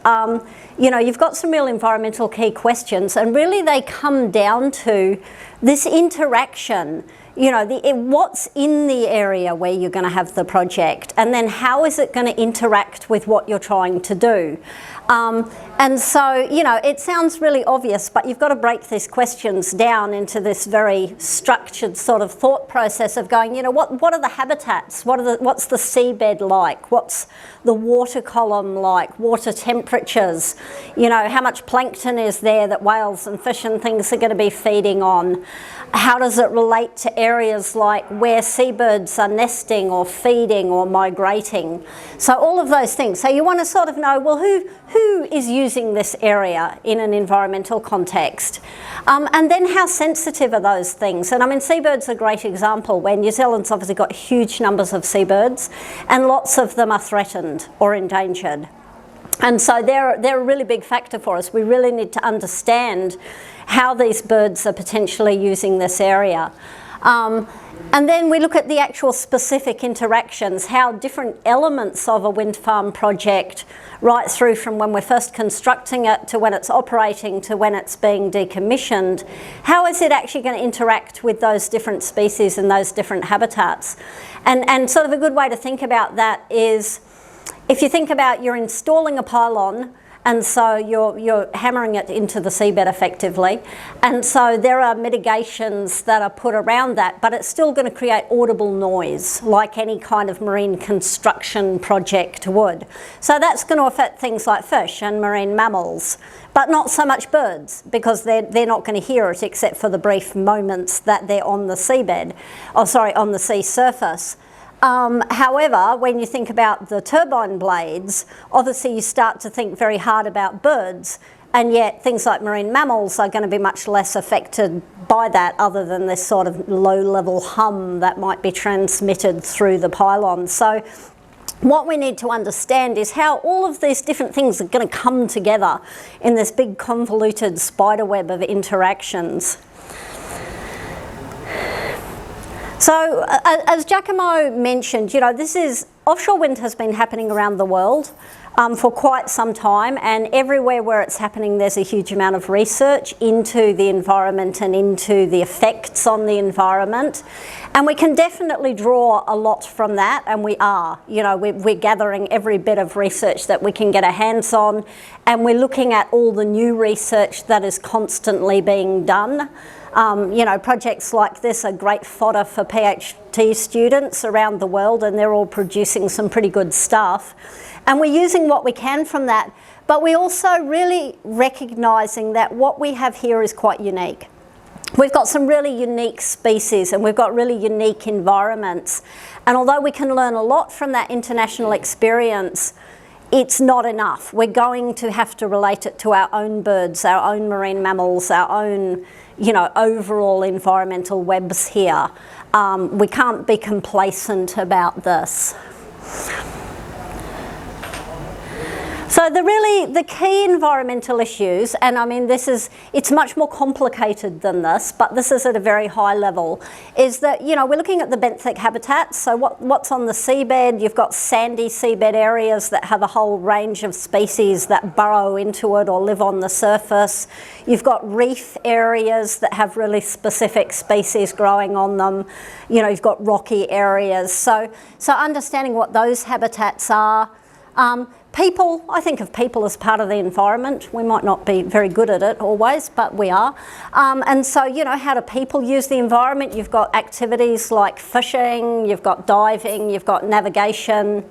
you've got some real environmental key questions, and really they come down to this interaction. What's in the area where you're going to have the project, and then how is it going to interact with what you're trying to do? And so, it sounds really obvious, but you've got to break these questions down into this very structured sort of thought process of going, what are the habitats? What's the seabed like? What's the water column like? Water temperatures? How much plankton is there that whales and fish and things are going to be feeding on? How does it relate to areas like where seabirds are nesting or feeding or migrating? So all of those things. So you want to sort of know, well, who is using this area in an environmental context? And then how sensitive are those things? And I mean, seabirds are a great example, where New Zealand's obviously got huge numbers of seabirds, and lots of them are threatened or endangered. And so they're a really big factor for us. We really need to understand how these birds are potentially using this area. And then we look at the actual specific interactions, how different elements of a wind farm project, right through from when we're first constructing it to when it's operating to when it's being decommissioned, how is it actually going to interact with those different species and those different habitats? And sort of a good way to think about that is, if you think about you're installing a pylon, and so you're hammering it into the seabed effectively, and so there are mitigations that are put around that, but it's still going to create audible noise like any kind of marine construction project would. So that's going to affect things like fish and marine mammals, but not so much birds, because they're not going to hear it except for the brief moments that they're on the seabed, on the sea surface. However, when you think about the turbine blades, obviously you start to think very hard about birds, and yet things like marine mammals are going to be much less affected by that, other than this sort of low-level hum that might be transmitted through the pylon. So what we need to understand is how all of these different things are going to come together in this big convoluted spiderweb of interactions. So, as Giacomo mentioned, offshore wind has been happening around the world for quite some time, and everywhere where it's happening there's a huge amount of research into the environment and into the effects on the environment. And we can definitely draw a lot from that, and we are. We're gathering every bit of research that we can get our hands on, and we're looking at all the new research that is constantly being done. You know, projects like this are great fodder for PhD students around the world, and they're all producing some pretty good stuff. And we're using what we can from that, but we're also really recognising that what we have here is quite unique. We've got some really unique species and we've got really unique environments. And although we can learn a lot from that international experience, it's not enough. We're going to have to relate it to our own birds, our own marine mammals, our own, you know, overall environmental webs here. We can't be complacent about this. So the key environmental issues, and I mean it's much more complicated than this, but this is at a very high level, is that, you know, we're looking at the benthic habitats. So what's on the seabed? You've got sandy seabed areas that have a whole range of species that burrow into it or live on the surface. You've got reef areas that have really specific species growing on them. You know, you've got rocky areas. So understanding what those habitats are. People, I think of people as part of the environment. We might not be very good at it always, but we are. And so, you know, how do people use the environment? You've got activities like fishing, you've got diving, you've got navigation.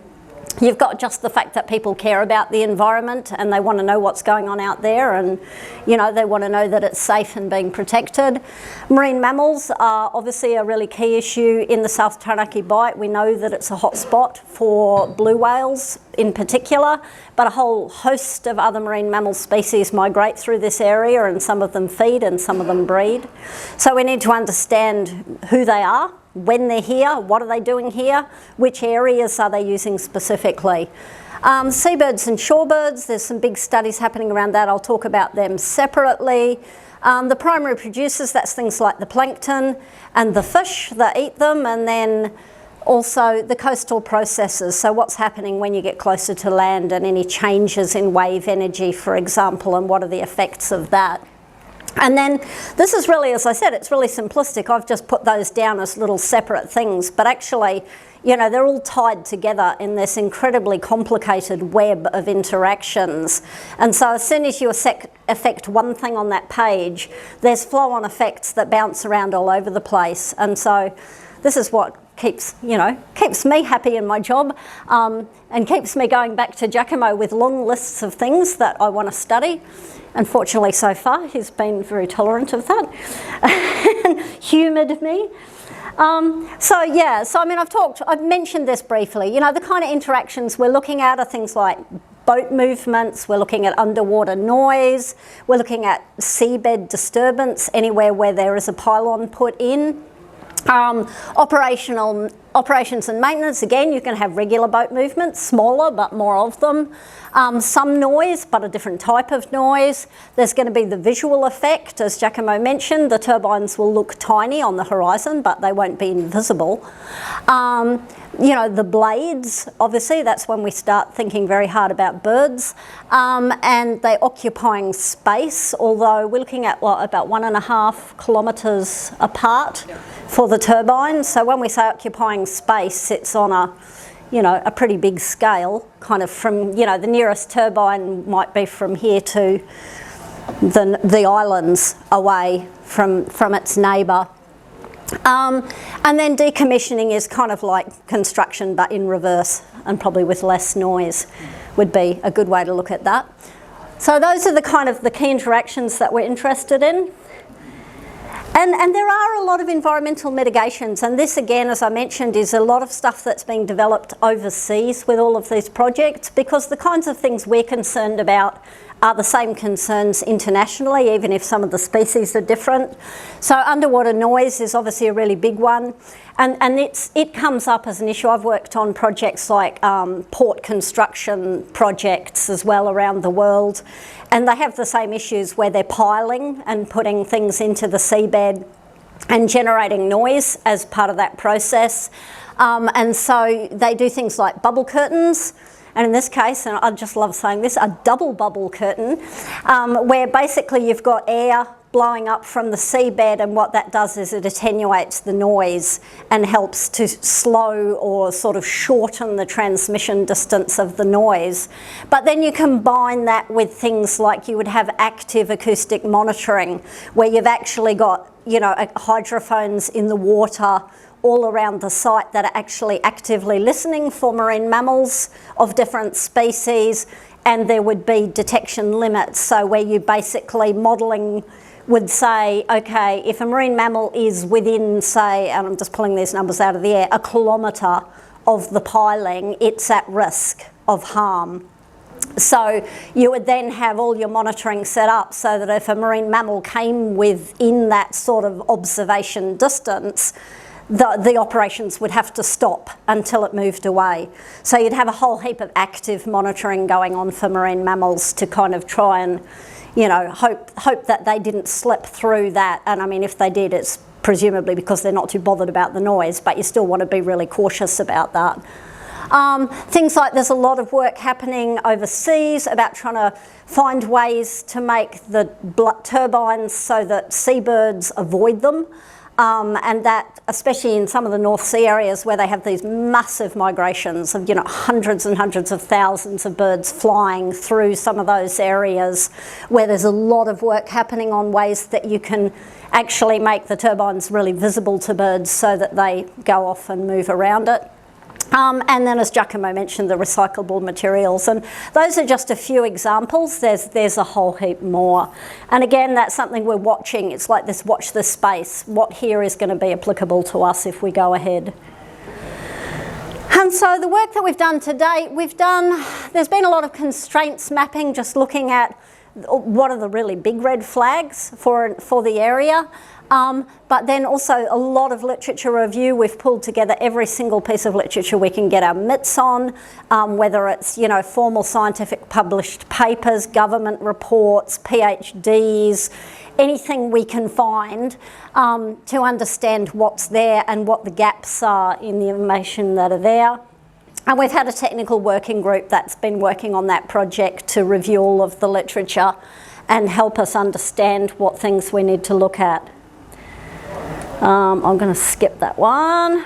You've got just the fact that people care about the environment and they want to know what's going on out there, and, you know, they want to know that it's safe and being protected. Marine mammals are obviously a really key issue in the South Taranaki Bight. We know that it's a hot spot for blue whales in particular, but a whole host of other marine mammal species migrate through this area, and some of them feed and some of them breed. So we need to understand who they are, when they're here, what are they doing here, which areas are they using specifically. Seabirds and shorebirds, there's some big studies happening around that. I'll talk about them separately. The primary producers, that's things like the plankton and the fish that eat them, and then also the coastal processes. So what's happening when you get closer to land, and any changes in wave energy, for example, and what are the effects of that. And then this is really, as I said, it's really simplistic. I've just put those down as little separate things, but actually, you know, they're all tied together in this incredibly complicated web of interactions. And so as soon as you affect one thing on that page, there's flow-on effects that bounce around all over the place. And so this is what keeps me happy in my job, and keeps me going back to Giacomo with long lists of things that I want to study. Unfortunately, so far, he's been very tolerant of that and humoured me. So I mean, I've mentioned this briefly. You know, the kind of interactions we're looking at are things like boat movements, we're looking at underwater noise, we're looking at seabed disturbance anywhere where there is a pylon put in. Operations and maintenance, again, you can have regular boat movements, smaller but more of them. Some noise, but a different type of noise. There's going to be the visual effect, as Giacomo mentioned. The turbines will look tiny on the horizon, but they won't be invisible. You know, the blades, obviously, that's when we start thinking very hard about birds. And they're occupying space, although we're looking at about 1.5 kilometres apart for the turbines. So when we say occupying space, it's on a pretty big scale, kind of from, you know, the nearest turbine might be from here to the islands away from its neighbour. And then decommissioning is kind of like construction but in reverse, and probably with less noise would be a good way to look at that. So those are the key interactions that we're interested in. And there are a lot of environmental mitigations, and this again, as I mentioned, is a lot of stuff that's being developed overseas with all of these projects, because the kinds of things we're concerned about are the same concerns internationally, even if some of the species are different. So underwater noise is obviously a really big one, and it comes up as an issue. I've worked on projects like port construction projects as well around the world, and they have the same issues where they're piling and putting things into the seabed and generating noise as part of that process. And so they do things like bubble curtains, and in this case, and I just love saying this, a double bubble curtain, where basically you've got air blowing up from the seabed, and what that does is it attenuates the noise and helps to slow or sort of shorten the transmission distance of the noise. But then you combine that with things like you would have active acoustic monitoring, where you've actually got hydrophones in the water all around the site that are actually actively listening for marine mammals of different species, and there would be detection limits, so where you basically modelling would say, okay, if a marine mammal is within, say, and I'm just pulling these numbers out of the air, 1 kilometre of the piling, it's at risk of harm. So you would then have all your monitoring set up so that if a marine mammal came within that sort of observation distance, the operations would have to stop until it moved away. So you'd have a whole heap of active monitoring going on for marine mammals to kind of try and, hope that they didn't slip through that. And I mean, if they did, it's presumably because they're not too bothered about the noise, but you still want to be really cautious about that. Things like there's a lot of work happening overseas about trying to find ways to make the turbines so that seabirds avoid them. And that, especially in some of the North Sea areas where they have these massive migrations of, hundreds and hundreds of thousands of birds flying through some of those areas, where there's a lot of work happening on ways that you can actually make the turbines really visible to birds so that they go off and move around it. And then, as Giacomo mentioned, the recyclable materials, and those are just a few examples. There's a whole heap more, and again, that's something we're watching. It's like this: watch this space. What here is going to be applicable to us if we go ahead? And so, the work that we've done to date, there's been a lot of constraints mapping, just looking at what are the really big red flags for the area. But then also a lot of literature review. We've pulled together every single piece of literature we can get our mitts on, whether it's formal scientific published papers, government reports, PhDs, anything we can find to understand what's there and what the gaps are in the information that are there. And we've had a technical working group that's been working on that project to review all of the literature and help us understand what things we need to look at. I'm going to skip that one.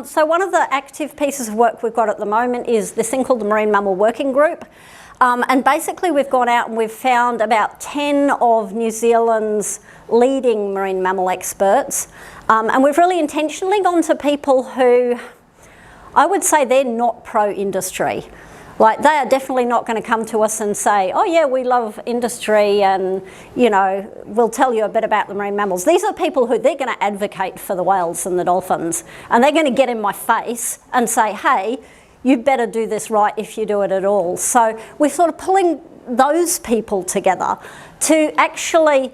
So one of the active pieces of work we've got at the moment is this thing called the Marine Mammal Working Group. And basically we've gone out and we've found about 10 of New Zealand's leading marine mammal experts. And we've really intentionally gone to people who, I would say they're not pro-industry. Like, they are definitely not going to come to us and say, oh yeah, we love industry and, we'll tell you a bit about the marine mammals. These are people who they're going to advocate for the whales and the dolphins. And they're going to get in my face and say, hey, you better do this right if you do it at all. So we're sort of pulling those people together to actually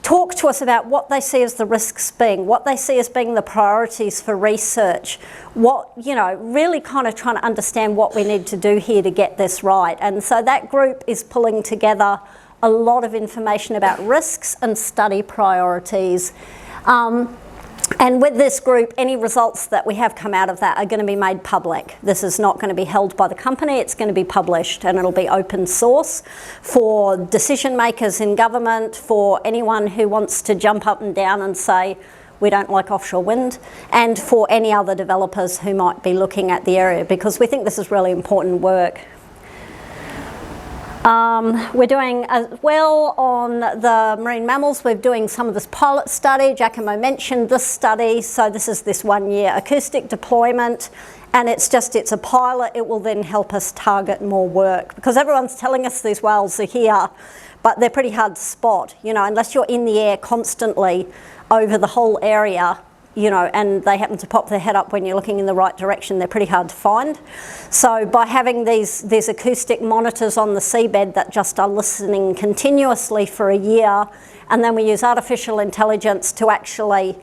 talk to us about what they see as the risks being, what they see as being the priorities for research, really kind of trying to understand what we need to do here to get this right. And so that group is pulling together a lot of information about risks and study priorities. And with this group, any results that we have come out of that are going to be made public. This is not going to be held by the company, it's going to be published, and it'll be open source for decision makers in government, for anyone who wants to jump up and down and say, we don't like offshore wind, and for any other developers who might be looking at the area, because we think this is really important work. We're doing as well on the marine mammals. We're doing some of this pilot study. Giacomo mentioned this study. So this is this 1-year acoustic deployment, and it's a pilot. It will then help us target more work, because everyone's telling us these whales are here, but they're pretty hard to spot, unless you're in the air constantly over the whole area, and they happen to pop their head up when you're looking in the right direction, they're pretty hard to find. So by having these acoustic monitors on the seabed that just are listening continuously for a year, and then we use artificial intelligence to actually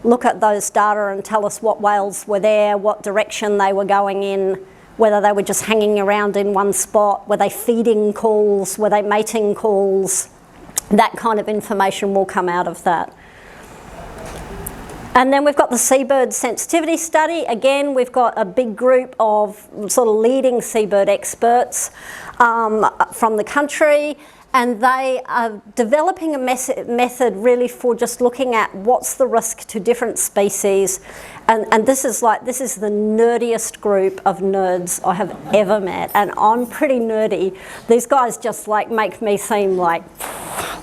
look at those data and tell us what whales were there, what direction they were going in, whether they were just hanging around in one spot, were they feeding calls, were they mating calls, that kind of information will come out of that. And then we've got the seabird sensitivity study. Again, we've got a big group of sort of leading seabird experts from the country, and they are developing a method really for just looking at what's the risk to different species. And this is the nerdiest group of nerds I have ever met, and I'm pretty nerdy. These guys just make me seem like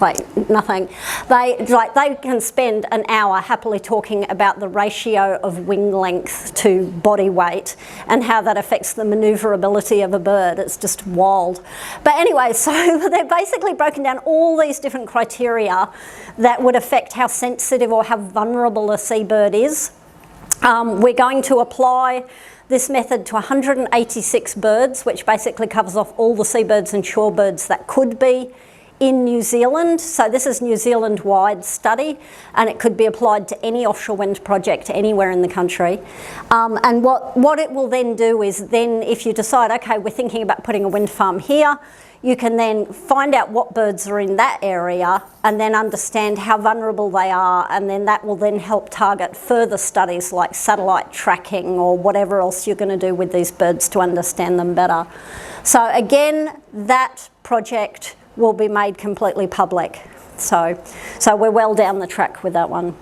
like nothing. They can spend an hour happily talking about the ratio of wing length to body weight and how that affects the manoeuvrability of a bird. It's just wild. But anyway, so they've basically broken down all these different criteria that would affect how sensitive or how vulnerable a seabird is. We're going to apply this method to 186 birds, which basically covers off all the seabirds and shorebirds that could be in New Zealand. So this is New Zealand-wide study, and it could be applied to any offshore wind project anywhere in the country. And what it will then do is then if you decide, okay, we're thinking about putting a wind farm here, you can then find out what birds are in that area and then understand how vulnerable they are, and then that will then help target further studies like satellite tracking or whatever else you're going to do with these birds to understand them better. So again, that project will be made completely public. So we're well down the track with that one.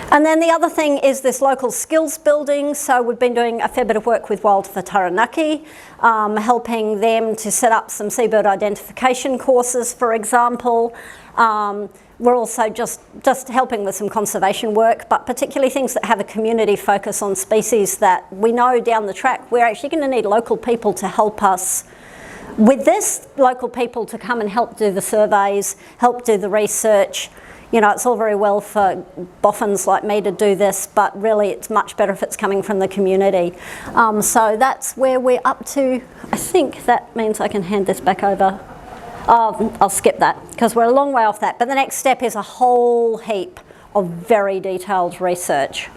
And then the other thing is this local skills building. So we've been doing a fair bit of work with Wild for Taranaki, helping them to set up some seabird identification courses, for example. We're also just helping with some conservation work, but particularly things that have a community focus on species that we know down the track we're actually going to need local people to help us with this, local people to come and help do the surveys, help do the research. You know, it's all very well for boffins like me to do this, but really it's much better if it's coming from the community. So that's where we're up to. I think that means I can hand this back over. I'll skip that because we're a long way off that. But the next step is a whole heap of very detailed research,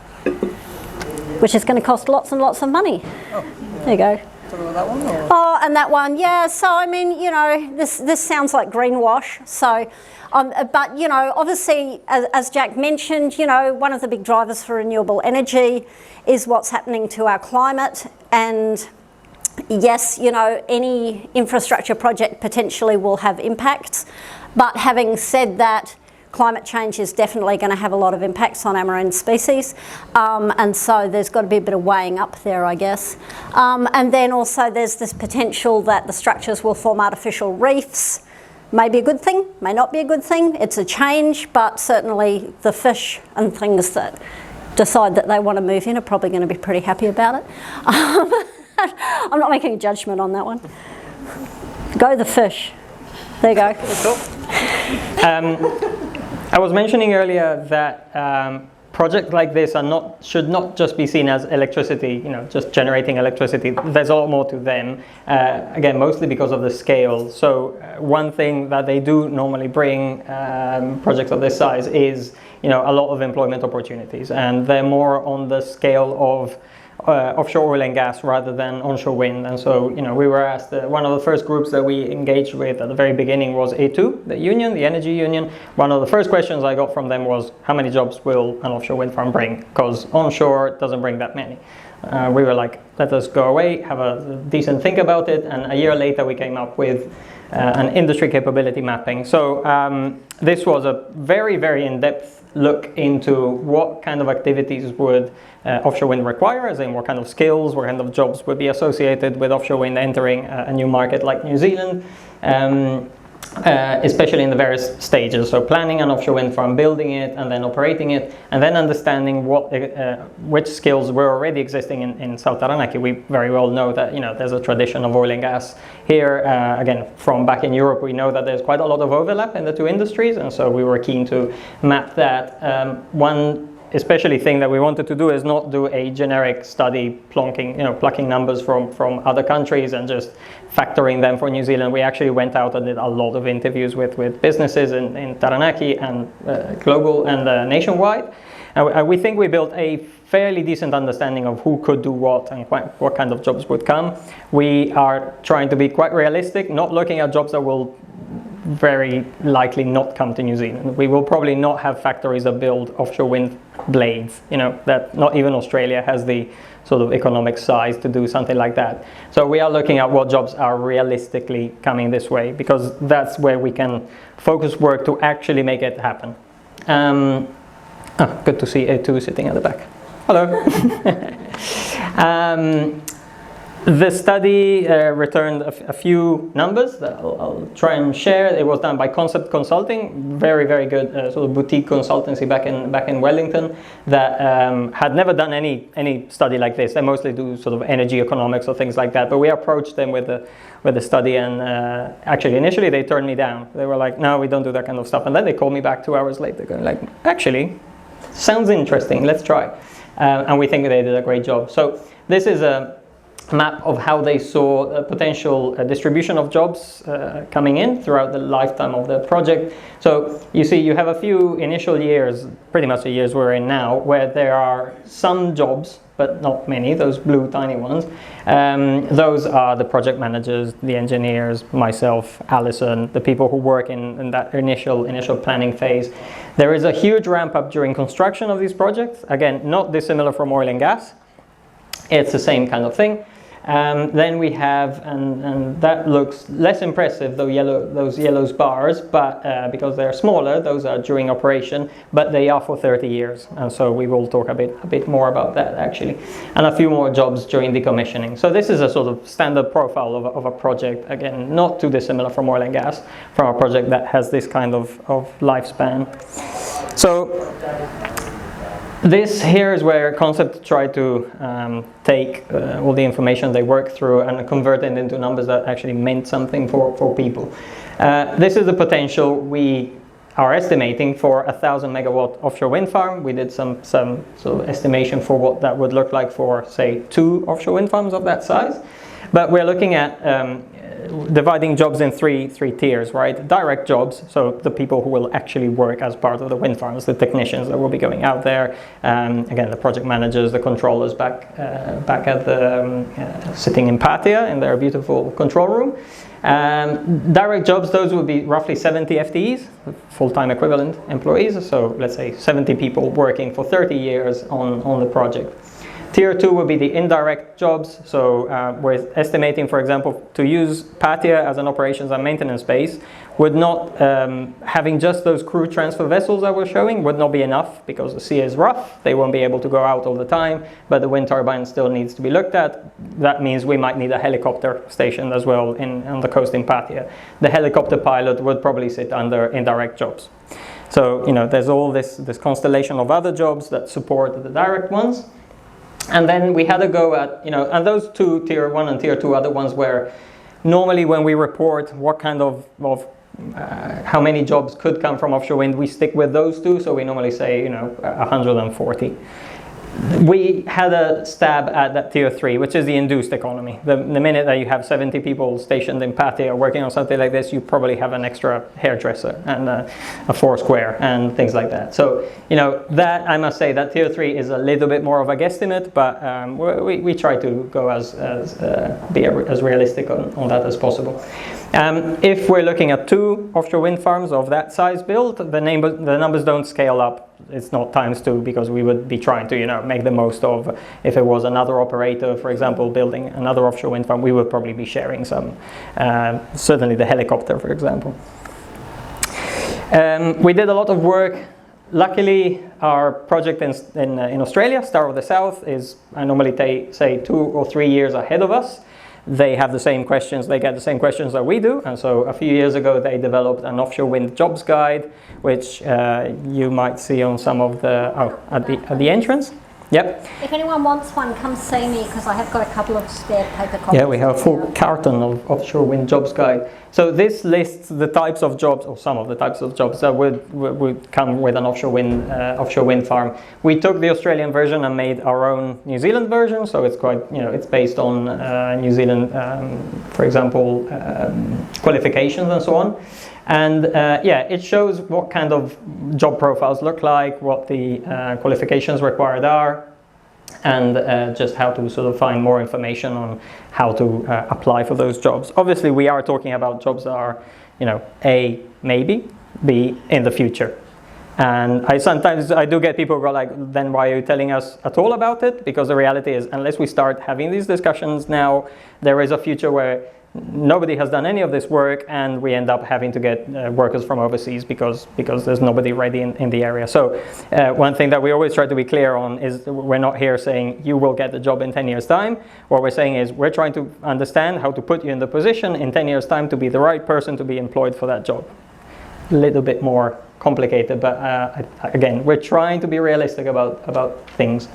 which is going to cost lots and lots of money. Oh. There you go. That one, or? Oh, and that one, yeah. So I mean, you know, this sounds like greenwash. So, but you know, obviously, as Jack mentioned, you know, one of the big drivers for renewable energy is what's happening to our climate. And yes, you know, any infrastructure project potentially will have impacts. But having said that, climate change is definitely going to have a lot of impacts on our marine species, and so there's got to be a bit of weighing up there, I guess. And then also there's this potential that the structures will form artificial reefs. May be a good thing, may not be a good thing. It's a change, but certainly the fish and things that decide that they want to move in are probably going to be pretty happy about it. I'm not making a judgment on that one. Go the fish. There you go. I was mentioning earlier that projects like this should not just be seen as electricity, you know, just generating electricity. There's a lot more to them, again, mostly because of the scale. So one thing that they do normally bring, projects of this size, is, you know, a lot of employment opportunities, and they're more on the scale of offshore oil and gas rather than onshore wind. And so, you know, we were asked, one of the first groups that we engaged with at the very beginning was A2, the union, the energy union. One of the first questions I got from them was, how many jobs will an offshore wind farm bring? Because onshore doesn't bring that many. We were like, let us go away, have a decent think about it, and a year later we came up with an industry capability mapping. So this was a very, very in-depth look into what kind of activities would offshore wind require, as in what kind of skills, what kind of jobs would be associated with offshore wind entering a new market like New Zealand, especially in the various stages. So planning an offshore wind farm, building it, and then operating it, and then understanding which skills were already existing in South Taranaki. We very well know that, you know, there's a tradition of oil and gas here. Again, from back in Europe, we know that there's quite a lot of overlap in the two industries, and so we were keen to map that. One especially thing that we wanted to do is not do a generic study plucking numbers from other countries and just factoring them for New Zealand. We actually went out and did a lot of interviews with businesses in Taranaki and global and nationwide. And we think we built a fairly decent understanding of who could do what and what kind of jobs would come. We are trying to be quite realistic, not looking at jobs that will very likely not come to New Zealand. We will probably not have factories that build offshore wind blades, you know, that not even Australia has the sort of economic size to do something like that. So we are looking at what jobs are realistically coming this way, because that's where we can focus work to actually make it happen. Good to see A2 sitting at the back. Hello. The study returned a few numbers that I'll try and share. It was done by Concept Consulting, very, very good sort of boutique consultancy back in Wellington that had never done any study like this. They mostly do sort of energy economics or things like that. But we approached them with the study, and actually initially they turned me down. They were like, "No, we don't do that kind of stuff." And then they called me back 2 hours later, going like, "Actually, sounds interesting. Let's try." And we think they did a great job. So this is a map of how they saw a potential distribution of jobs coming in throughout the lifetime of the project. So you see you have a few initial years, pretty much the years we're in now, where there are some jobs, but not many, those blue tiny ones. Those are the project managers, the engineers, myself, Alison, the people who work in that initial planning phase. There is a huge ramp up during construction of these projects. Again, not dissimilar from oil and gas. It's the same kind of thing. Then we have, and that looks less impressive, those yellow bars, but because they're smaller, those are during operation, but they are for 30 years. And so we will talk a bit more about that actually. And a few more jobs during decommissioning. So this is a sort of standard profile of a project, again, not too dissimilar from oil and gas, from a project that has this kind of lifespan. So this here is where Concept tried to take all the information they worked through and convert it into numbers that actually meant something for people. This is the potential we are estimating for a 1,000 megawatt offshore wind farm. We did some sort of estimation for what that would look like for, say, 2 offshore wind farms of that size. But we're looking at dividing jobs in three tiers, right? Direct jobs, so the people who will actually work as part of the wind farms, the technicians that will be going out there, again, the project managers, the controllers back at the sitting in Pattaya in their beautiful control room. Direct jobs, those would be roughly 70 FTEs, full-time equivalent employees, so let's say 70 people working for 30 years on the project. Tier 2 would be the indirect jobs, so we're estimating, for example, to use Pattaya as an operations and maintenance base would not, having just those crew transfer vessels that we're showing would not be enough because the sea is rough, they won't be able to go out all the time, but the wind turbine still needs to be looked at. That means we might need a helicopter stationed as well on the coast in Pattaya. The helicopter pilot would probably sit under indirect jobs. So, you know, there's all this constellation of other jobs that support the direct ones. And then we had a go at, you know, and those two, tier 1 and tier 2, are the ones where normally when we report what kind of how many jobs could come from offshore wind, we stick with those two. So we normally say, you know, 140. We had a stab at that tier 3, which is the induced economy. The minute that you have 70 people stationed in Pattaya working on something like this, you probably have an extra hairdresser and a Foursquare and things like that. So, you know, that, I must say, that tier 3 is a little bit more of a guesstimate, but we try to go be as realistic on that as possible. If we're looking at 2 offshore wind farms of that size built, the numbers don't scale up. It's not times 2 because we would be trying to, you know, make the most of, if it was another operator, for example, building another offshore wind farm, we would probably be sharing some, certainly the helicopter, for example. We did a lot of work. Luckily, our project in Australia, Star of the South, is, I normally say 2 or 3 years ahead of us. They have the same questions, they get the same questions that we do, and so a few years ago they developed an offshore wind jobs guide, which you might see on some of the, at the entrance. Yep. If anyone wants one, come see me because I have got a couple of spare paper copies. Yeah, we have a full carton of offshore wind jobs guide. So this lists the types of jobs, or some of the types of jobs that would come with an offshore wind farm. We took the Australian version and made our own New Zealand version. So it's quite, you know, it's based on New Zealand, for example, qualifications and so on. And yeah, it shows what kind of job profiles look like, what the qualifications required are, and just how to sort of find more information on how to apply for those jobs. Obviously, we are talking about jobs that are, you know, A, maybe, B, in the future. And sometimes I do get people who go like, then why are you telling us at all about it? Because the reality is, unless we start having these discussions now, there is a future where nobody has done any of this work, and we end up having to get workers from overseas because there's nobody ready in the area. So one thing that we always try to be clear on is we're not here saying you will get the job in 10 years time. What we're saying is we're trying to understand how to put you in the position in 10 years time to be the right person to be employed for that job. A little bit more complicated, but again, we're trying to be realistic about things.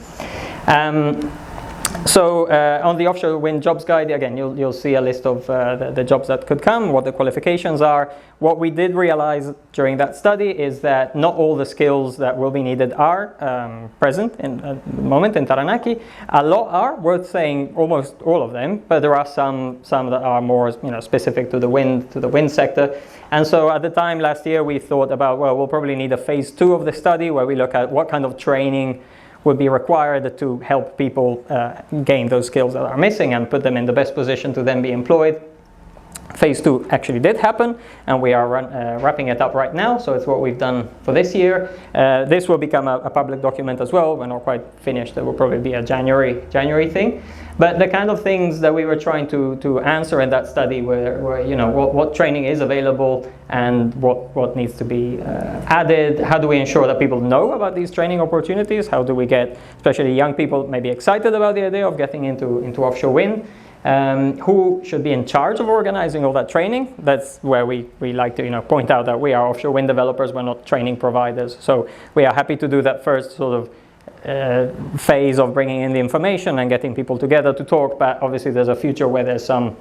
So on the offshore wind jobs guide, again, you'll see a list of the jobs that could come, what the qualifications are. What we did realize during that study is that not all the skills that will be needed are present at the moment in Taranaki. A lot are, worth saying, almost all of them, but there are some that are more specific to the wind sector. And so at the time last year, we thought about, well, we'll probably need a phase 2 of the study where we look at what kind of training would be required to help people gain those skills that are missing and put them in the best position to then be employed. Phase 2 actually did happen, and we are wrapping it up right now, so it's what we've done for this year. This will become a public document as well. We're not quite finished. There will probably be a January thing. But the kind of things that we were trying to answer in that study were what training is available and what needs to be added. How do we ensure that people know about these training opportunities? How do we get especially young people maybe excited about the idea of getting into offshore wind? Who should be in charge of organizing all that training? That's where we like to point out that we are offshore wind developers, we're not training providers. So we are happy to do that first sort of phase of bringing in the information and getting people together to talk, but obviously there's a future where there's some,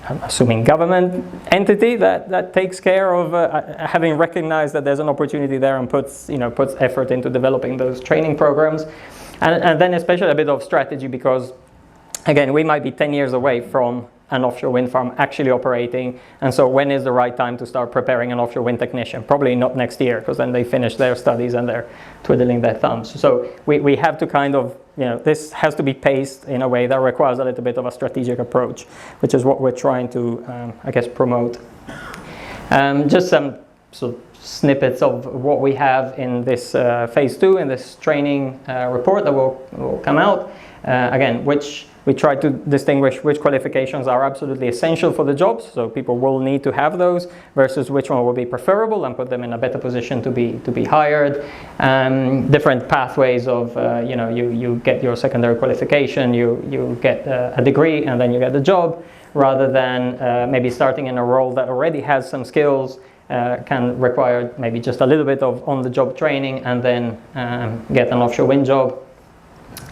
I'm assuming, government entity that takes care of having recognized that there's an opportunity there and puts effort into developing those training programs. And then especially a bit of strategy, because again, we might be 10 years away from an offshore wind farm actually operating, and so when is the right time to start preparing an offshore wind technician? Probably not next year, because then they finish their studies and they're twiddling their thumbs. So we have to kind of, this has to be paced in a way that requires a little bit of a strategic approach, which is what we're trying to, promote. Just some sort of snippets of what we have in this phase 2, in this training report that will come out. Again, which we try to distinguish which qualifications are absolutely essential for the jobs, so people will need to have those, versus which one will be preferable and put them in a better position to be hired. Different pathways of, you get your secondary qualification, you get a degree, and then you get the job, rather than maybe starting in a role that already has some skills, can require maybe just a little bit of on-the-job training, and then get an offshore wind job.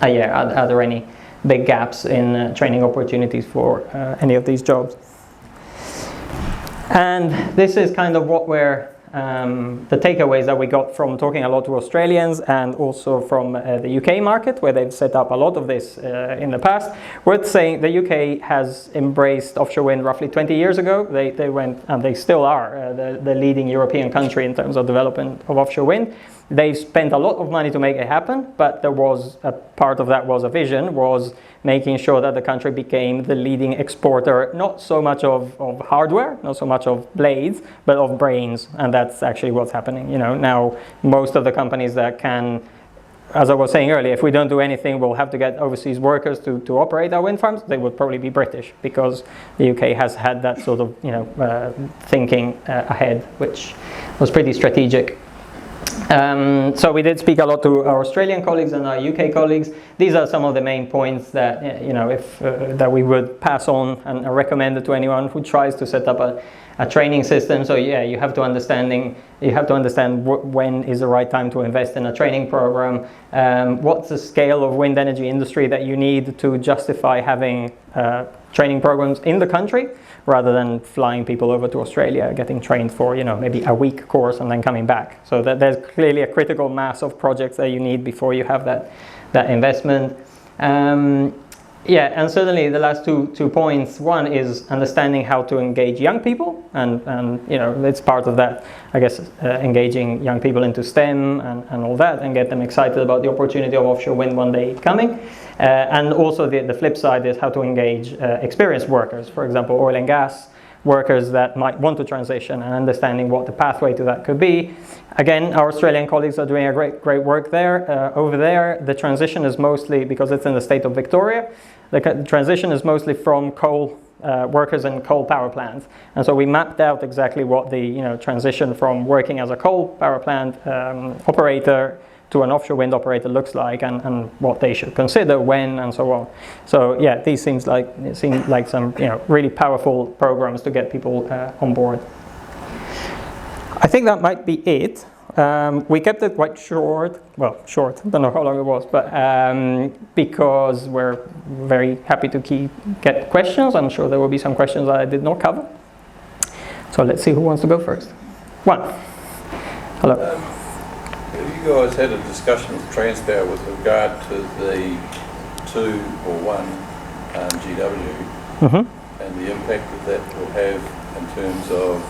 Are there any big gaps in training opportunities for any of these jobs? And this is kind of what we're the takeaways that we got from talking a lot to Australians and also from the UK market, where they've set up a lot of this in the past. Worth saying, the UK has embraced offshore wind roughly 20 years ago. They went, and they still are, the leading European country in terms of development of offshore wind. They spent a lot of money to make it happen, but there was a part of that was a vision, was making sure that the country became the leading exporter, not so much of hardware, not so much of blades, but of brains. And that's actually what's happening. Now most of the companies that can, as I was saying earlier, if we don't do anything, we'll have to get overseas workers to operate our wind farms. They would probably be British, because the UK has had that sort of thinking ahead, which was pretty strategic. So we did speak a lot to our Australian colleagues and our UK colleagues. These are some of the main points that that we would pass on and recommend to anyone who tries to set up a training system. So you have to understand when is the right time to invest in a training program. What's the scale of wind energy industry that you need to justify having training programs in the country, rather than flying people over to Australia, getting trained for maybe a week course and then coming back. So that there's clearly a critical mass of projects that you need before you have that investment. And certainly the last two points. One is understanding how to engage young people, and it's part of that, I guess, engaging young people into STEM and all that, and get them excited about the opportunity of offshore wind one day coming. And also the flip side is how to engage experienced workers, for example, oil and gas workers that might want to transition and understanding what the pathway to that could be. Again, our Australian colleagues are doing a great work there. Over there, the transition is mostly, because it's in the state of Victoria, the transition is mostly from coal workers in coal power plants. And so we mapped out exactly what the transition from working as a coal power plant operator to an offshore wind operator looks like, and what they should consider when, and so on. So yeah, these seem like some really powerful programs to get people on board. I think that might be it. We kept it quite short, don't know how long it was, but because we're very happy to get questions. I'm sure there will be some questions that I did not cover. So let's see who wants to go first. One. Hello. Have you guys had a discussion with Transpower with regard to the 2 or 1 GW and the impact that will have in terms of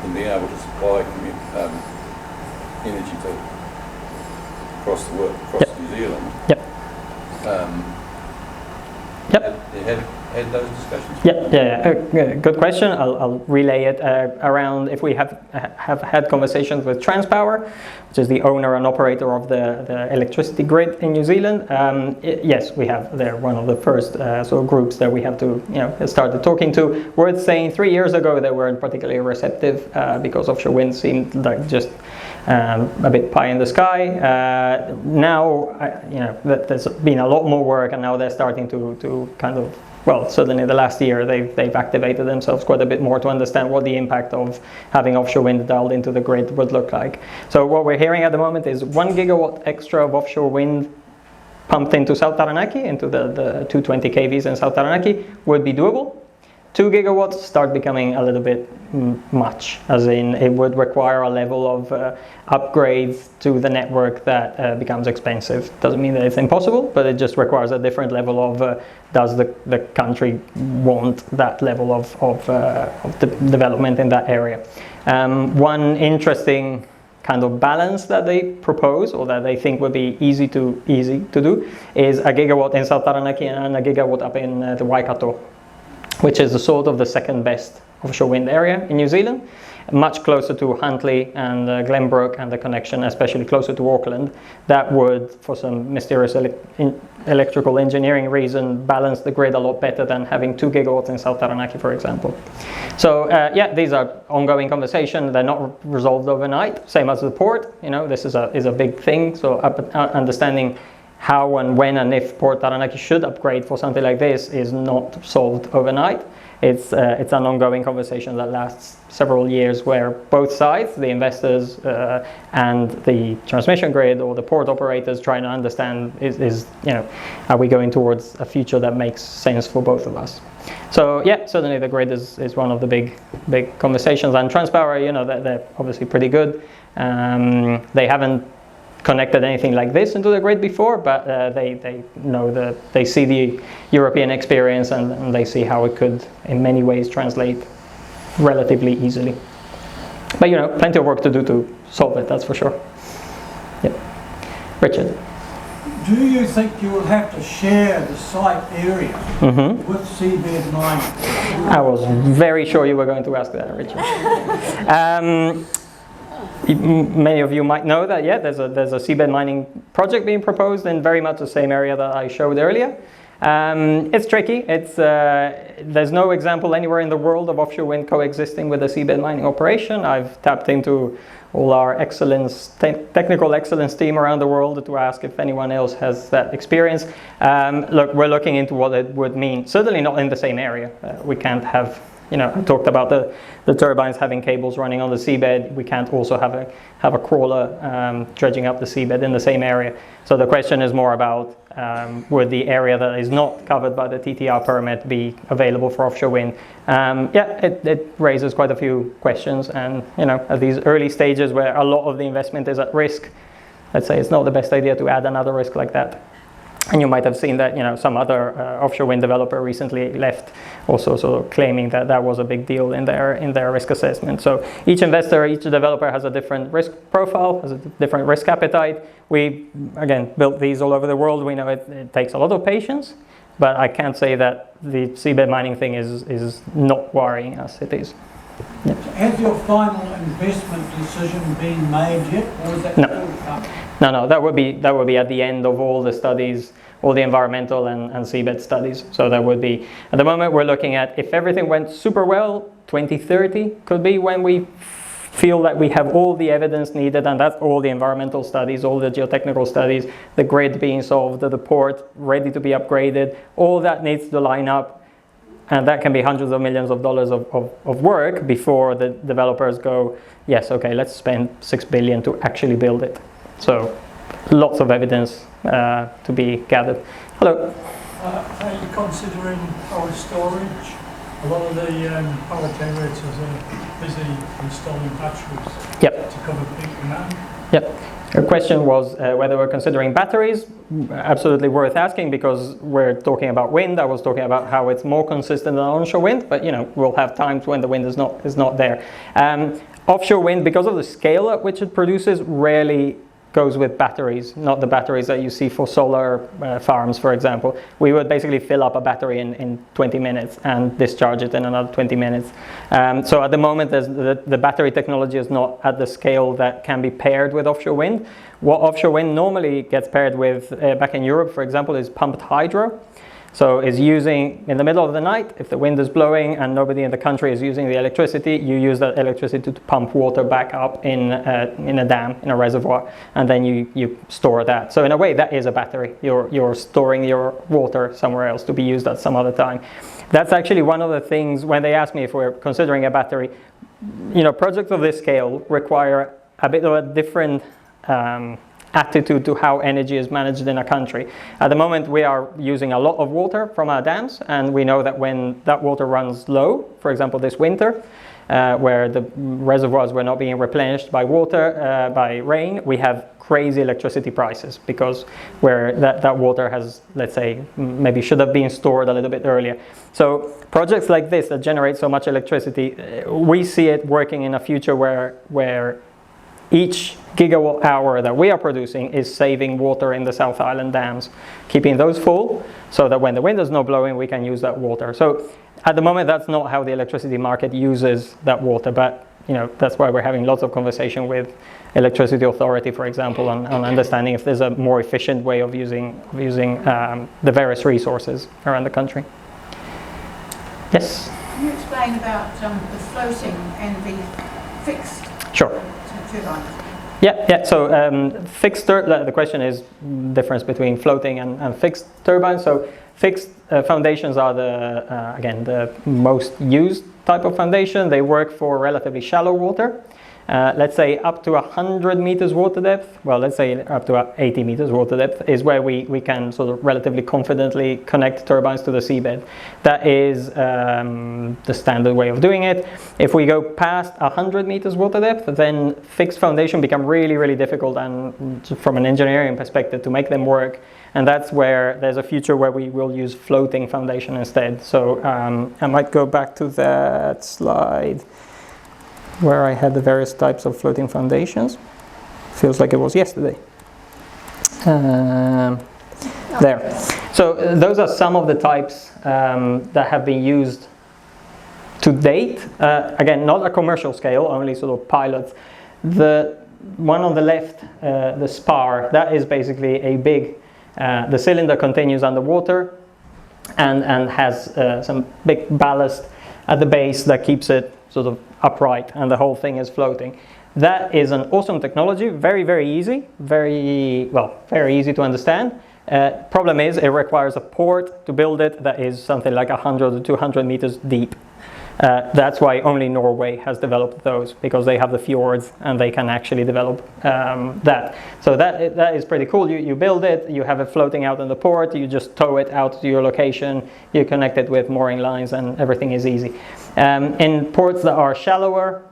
in being able to supply energy to across the world, across New Zealand? Yep. You had those discussions? Yeah. Good question. I'll relay it around if we have had conversations with Transpower, which is the owner and operator of the electricity grid in New Zealand. Yes, we have. They're one of the first sort of groups that we have to started talking to. Worth saying, 3 years ago they weren't particularly receptive because offshore wind seemed like just a bit pie in the sky. Now, there's been a lot more work, and now they're starting to kind of, well, certainly the last year they've activated themselves quite a bit more to understand what the impact of having offshore wind dialed into the grid would look like. So what we're hearing at the moment is 1 gigawatt extra of offshore wind pumped into South Taranaki, into the 220 kVs in South Taranaki, would be doable. 2 gigawatts start becoming a little bit much, as in it would require a level of upgrades to the network that becomes expensive. Doesn't mean that it's impossible, but it just requires a different level of does the country want that level of development in that area. One interesting kind of balance that they propose, or that they think would be easy to do, is a gigawatt in South Taranaki and a gigawatt up in the Waikato, which is the sort of the second best offshore wind area in New Zealand, much closer to Huntly and Glenbrook, and the connection especially closer to Auckland. That would, for some mysterious electrical engineering reason, balance the grid a lot better than having 2 gigawatts in South Taranaki, for example. So these are ongoing conversations. They're not resolved overnight, same as the port. This is a big thing, so understanding how and when and if Port Taranaki should upgrade for something like this is not solved overnight. It's an ongoing conversation that lasts several years, where both sides, the investors and the transmission grid or the port operators, trying to understand are we going towards a future that makes sense for both of us. So yeah, certainly the grid is one of the big conversations, and Transpower, they're obviously pretty good. They haven't connected anything like this into the grid before, but they know that they see the European experience, and they see how it could in many ways translate relatively easily. But plenty of work to do to solve it, that's for sure. Yeah. Richard. Do you think you will have to share the site area with seabed mining? I was very sure you were going to ask that, Richard. Many of you might know that, there's a seabed mining project being proposed in very much the same area that I showed earlier. It's tricky. There's no example anywhere in the world of offshore wind coexisting with a seabed mining operation. I've tapped into all our technical excellence team around the world to ask if anyone else has that experience. Look, we're looking into what it would mean. Certainly not in the same area. We can't have, I talked about the turbines having cables running on the seabed. We can't also have a crawler dredging up the seabed in the same area. So the question is more about would the area that is not covered by the TTR permit be available for offshore wind? It raises quite a few questions, and at these early stages where a lot of the investment is at risk, let's say it's not the best idea to add another risk like that. And you might have seen that some other offshore wind developer recently left, also sort of claiming that that was a big deal in their risk assessment. So each investor, each developer has a different risk profile, has a different risk appetite. We again built these all over the world. We know it takes a lot of patience. but I can't say that the seabed mining thing is not worrying us. It is. Yeah. Has your final investment decision been made yet, or is that No. still coming? No, that would be at the end of all the studies, all the environmental and seabed studies. So that would be, at the moment we're looking at, if everything went super well, 2030 could be when we feel that we have all the evidence needed, and that's all the environmental studies, all the geotechnical studies, the grid being solved, the port ready to be upgraded, all that needs to line up, and that can be hundreds of millions of dollars of work before the developers go, yes, okay, let's spend $6 billion to actually build it. So lots of evidence to be gathered. Hello. Are you considering power storage? A lot of the power generators are busy installing batteries to cover peak demand. Yep. Your question was whether we're considering batteries. Absolutely worth asking, because we're talking about wind. I was talking about how it's more consistent than onshore wind, but we'll have times when the wind is not there. Offshore wind, because of the scale at which it produces, rarely goes with batteries, not the batteries that you see for solar farms, for example. We would basically fill up a battery in 20 minutes and discharge it in another 20 minutes. So at the moment, the battery technology is not at the scale that can be paired with offshore wind. What offshore wind normally gets paired with, back in Europe, for example, is pumped hydro. So is using, in the middle of the night, if the wind is blowing and nobody in the country is using the electricity, you use that electricity to pump water back up in a dam, in a reservoir, and then you store that. So in a way, that is a battery. You're storing your water somewhere else to be used at some other time. That's actually one of the things, when they ask me if we're considering a battery, projects of this scale require a bit of a different attitude to how energy is managed in a country. At the moment, we are using a lot of water from our dams, and we know that when that water runs low, for example this winter, where the reservoirs were not being replenished by water, by rain, we have crazy electricity prices, because where that water has, let's say, maybe should have been stored a little bit earlier. So projects like this that generate so much electricity, we see it working in a future where each gigawatt hour that we are producing is saving water in the South Island dams, keeping those full so that when the wind is not blowing, we can use that water. So at the moment, that's not how the electricity market uses that water, but that's why we're having lots of conversation with electricity authority, for example, on understanding if there's a more efficient way of using the various resources around the country. Yes? Can you explain about the floating and the fixed Sure. turbines? Yeah. So the question is difference between floating and fixed turbines. So fixed foundations are the most used type of foundation. They work for relatively shallow water. Let's say up to 100 meters water depth, well, let's say up to 80 meters water depth is where we can sort of relatively confidently connect turbines to the seabed. That is the standard way of doing it. If we go past 100 meters water depth, then fixed foundation become really, really difficult, and from an engineering perspective, to make them work. And that's where there's a future where we will use floating foundation instead. So I might go back to that slide where I had the various types of floating foundations. Feels like it was yesterday. There. So those are some of the types that have been used to date. Again, not a commercial scale, only sort of pilots. The one on the left, the spar, that is basically a big, the cylinder continues underwater and has some big ballast at the base that keeps it sort of upright, and the whole thing is floating. That is an awesome technology, very, very easy, very easy to understand. Problem is, it requires a port to build it that is something like 100 to 200 meters deep. That's why only Norway has developed those, because they have the fjords and they can actually develop that. So that is pretty cool. You build it, you have it floating out in the port, you just tow it out to your location, you connect it with mooring lines, and everything is easy. In ports that are shallower,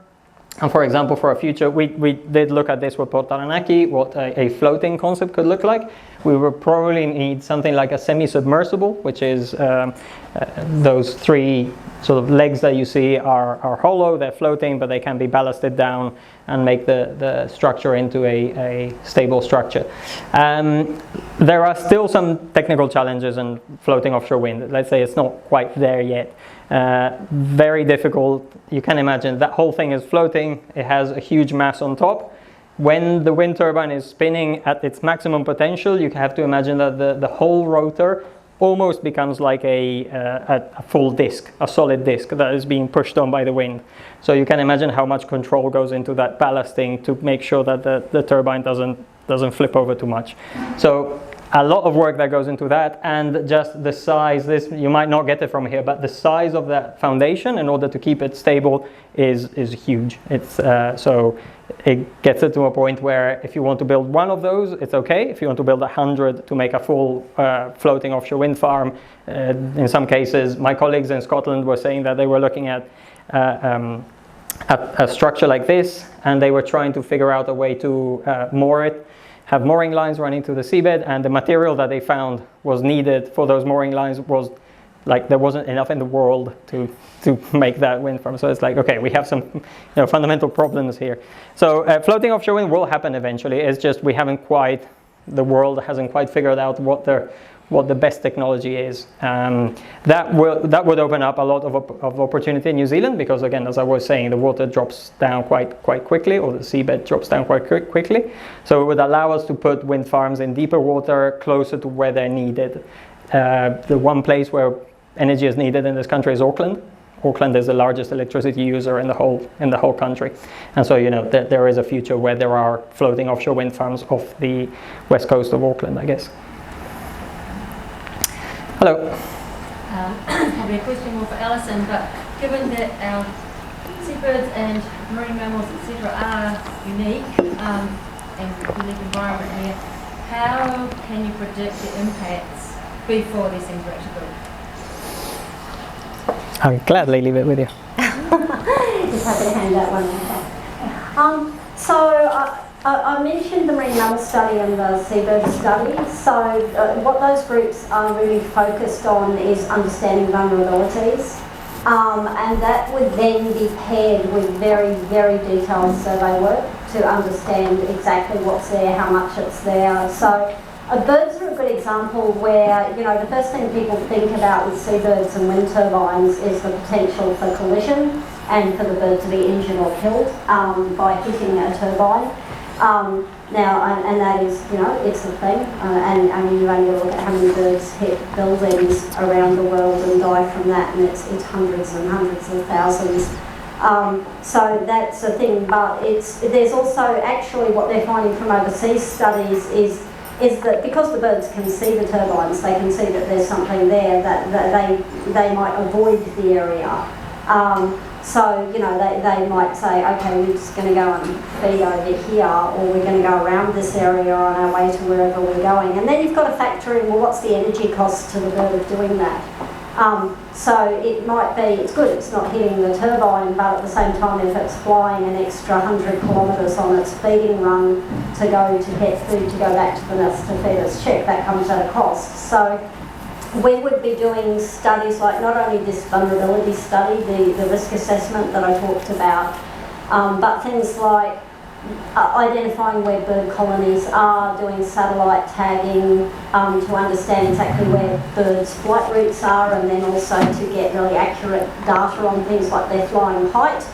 and for example, for a future, we did look at this with Port Taranaki, what a floating concept could look like. We will probably need something like a semi-submersible, which is those three sort of legs that you see are hollow, they're floating, but they can be ballasted down and make the structure into a stable structure. There are still some technical challenges in floating offshore wind. Let's say it's not quite there yet. Very difficult. You can imagine that whole thing is floating. It has a huge mass on top. When the wind turbine is spinning at its maximum potential, you have to imagine that the whole rotor almost becomes like a full disc, a solid disc that is being pushed on by the wind. So you can imagine how much control goes into that ballasting to make sure that the turbine doesn't flip over too much. So a lot of work that goes into that, and just the size, this you might not get it from here, but the size of that foundation in order to keep it stable is huge. It's so it gets it to a point where if you want to build one of those, it's okay. If you want to build 100 to make a full floating offshore wind farm, in some cases, my colleagues in Scotland were saying that they were looking at a structure like this, and they were trying to figure out a way to moor it, have mooring lines running to the seabed, and the material that they found was needed for those mooring lines was like there wasn't enough in the world to make that wind farm. So it's like, okay, we have some fundamental problems here. So floating offshore wind will happen eventually. It's just the world hasn't quite figured out what the best technology is. That would open up a lot of opportunity in New Zealand, because again, as I was saying, the water drops down quite quickly, or the seabed drops down quite quickly. So it would allow us to put wind farms in deeper water, closer to where they're needed. The one place where energy is needed in this country is Auckland. Auckland is the largest electricity user in the whole country, and so there is a future where there are floating offshore wind farms off the west coast of Auckland, I guess. Hello. Probably a question more for Alison, but given that our seabirds and marine mammals, etc., are unique and unique environment here, how can you predict the impacts before these things are actually built? I'll gladly leave it with you. Just happy to hand that one over. I mentioned the marine mammal study and the seabird study. So what those groups are really focused on is understanding vulnerabilities. And that would then be paired with very, very detailed survey work to understand exactly what's there, how much it's there. So birds are a good example where, the first thing people think about with seabirds and wind turbines is the potential for collision and for the bird to be injured or killed by hitting a turbine. And that is, it's a thing. And I mean, you only look at how many birds hit buildings around the world and die from that, and it's hundreds and hundreds of thousands. So that's a thing, but there's also actually what they're finding from overseas studies is that because the birds can see the turbines, they can see that there's something there that they might avoid the area. So, they might say, okay, we're just going to go and feed over here, or we're going to go around this area on our way to wherever we're going. And then you've got to factor in, well, what's the energy cost to the bird of doing that? So it might be, it's good, it's not hitting the turbine, but at the same time, if it's flying an extra 100 kilometres on its feeding run to go to get food to go back to the nest to feed its chick, that comes at a cost. So we would be doing studies like not only this vulnerability study, the risk assessment that I talked about, but things like identifying where bird colonies are, doing satellite tagging to understand exactly where birds' flight routes are, and then also to get really accurate data on things like their flying height,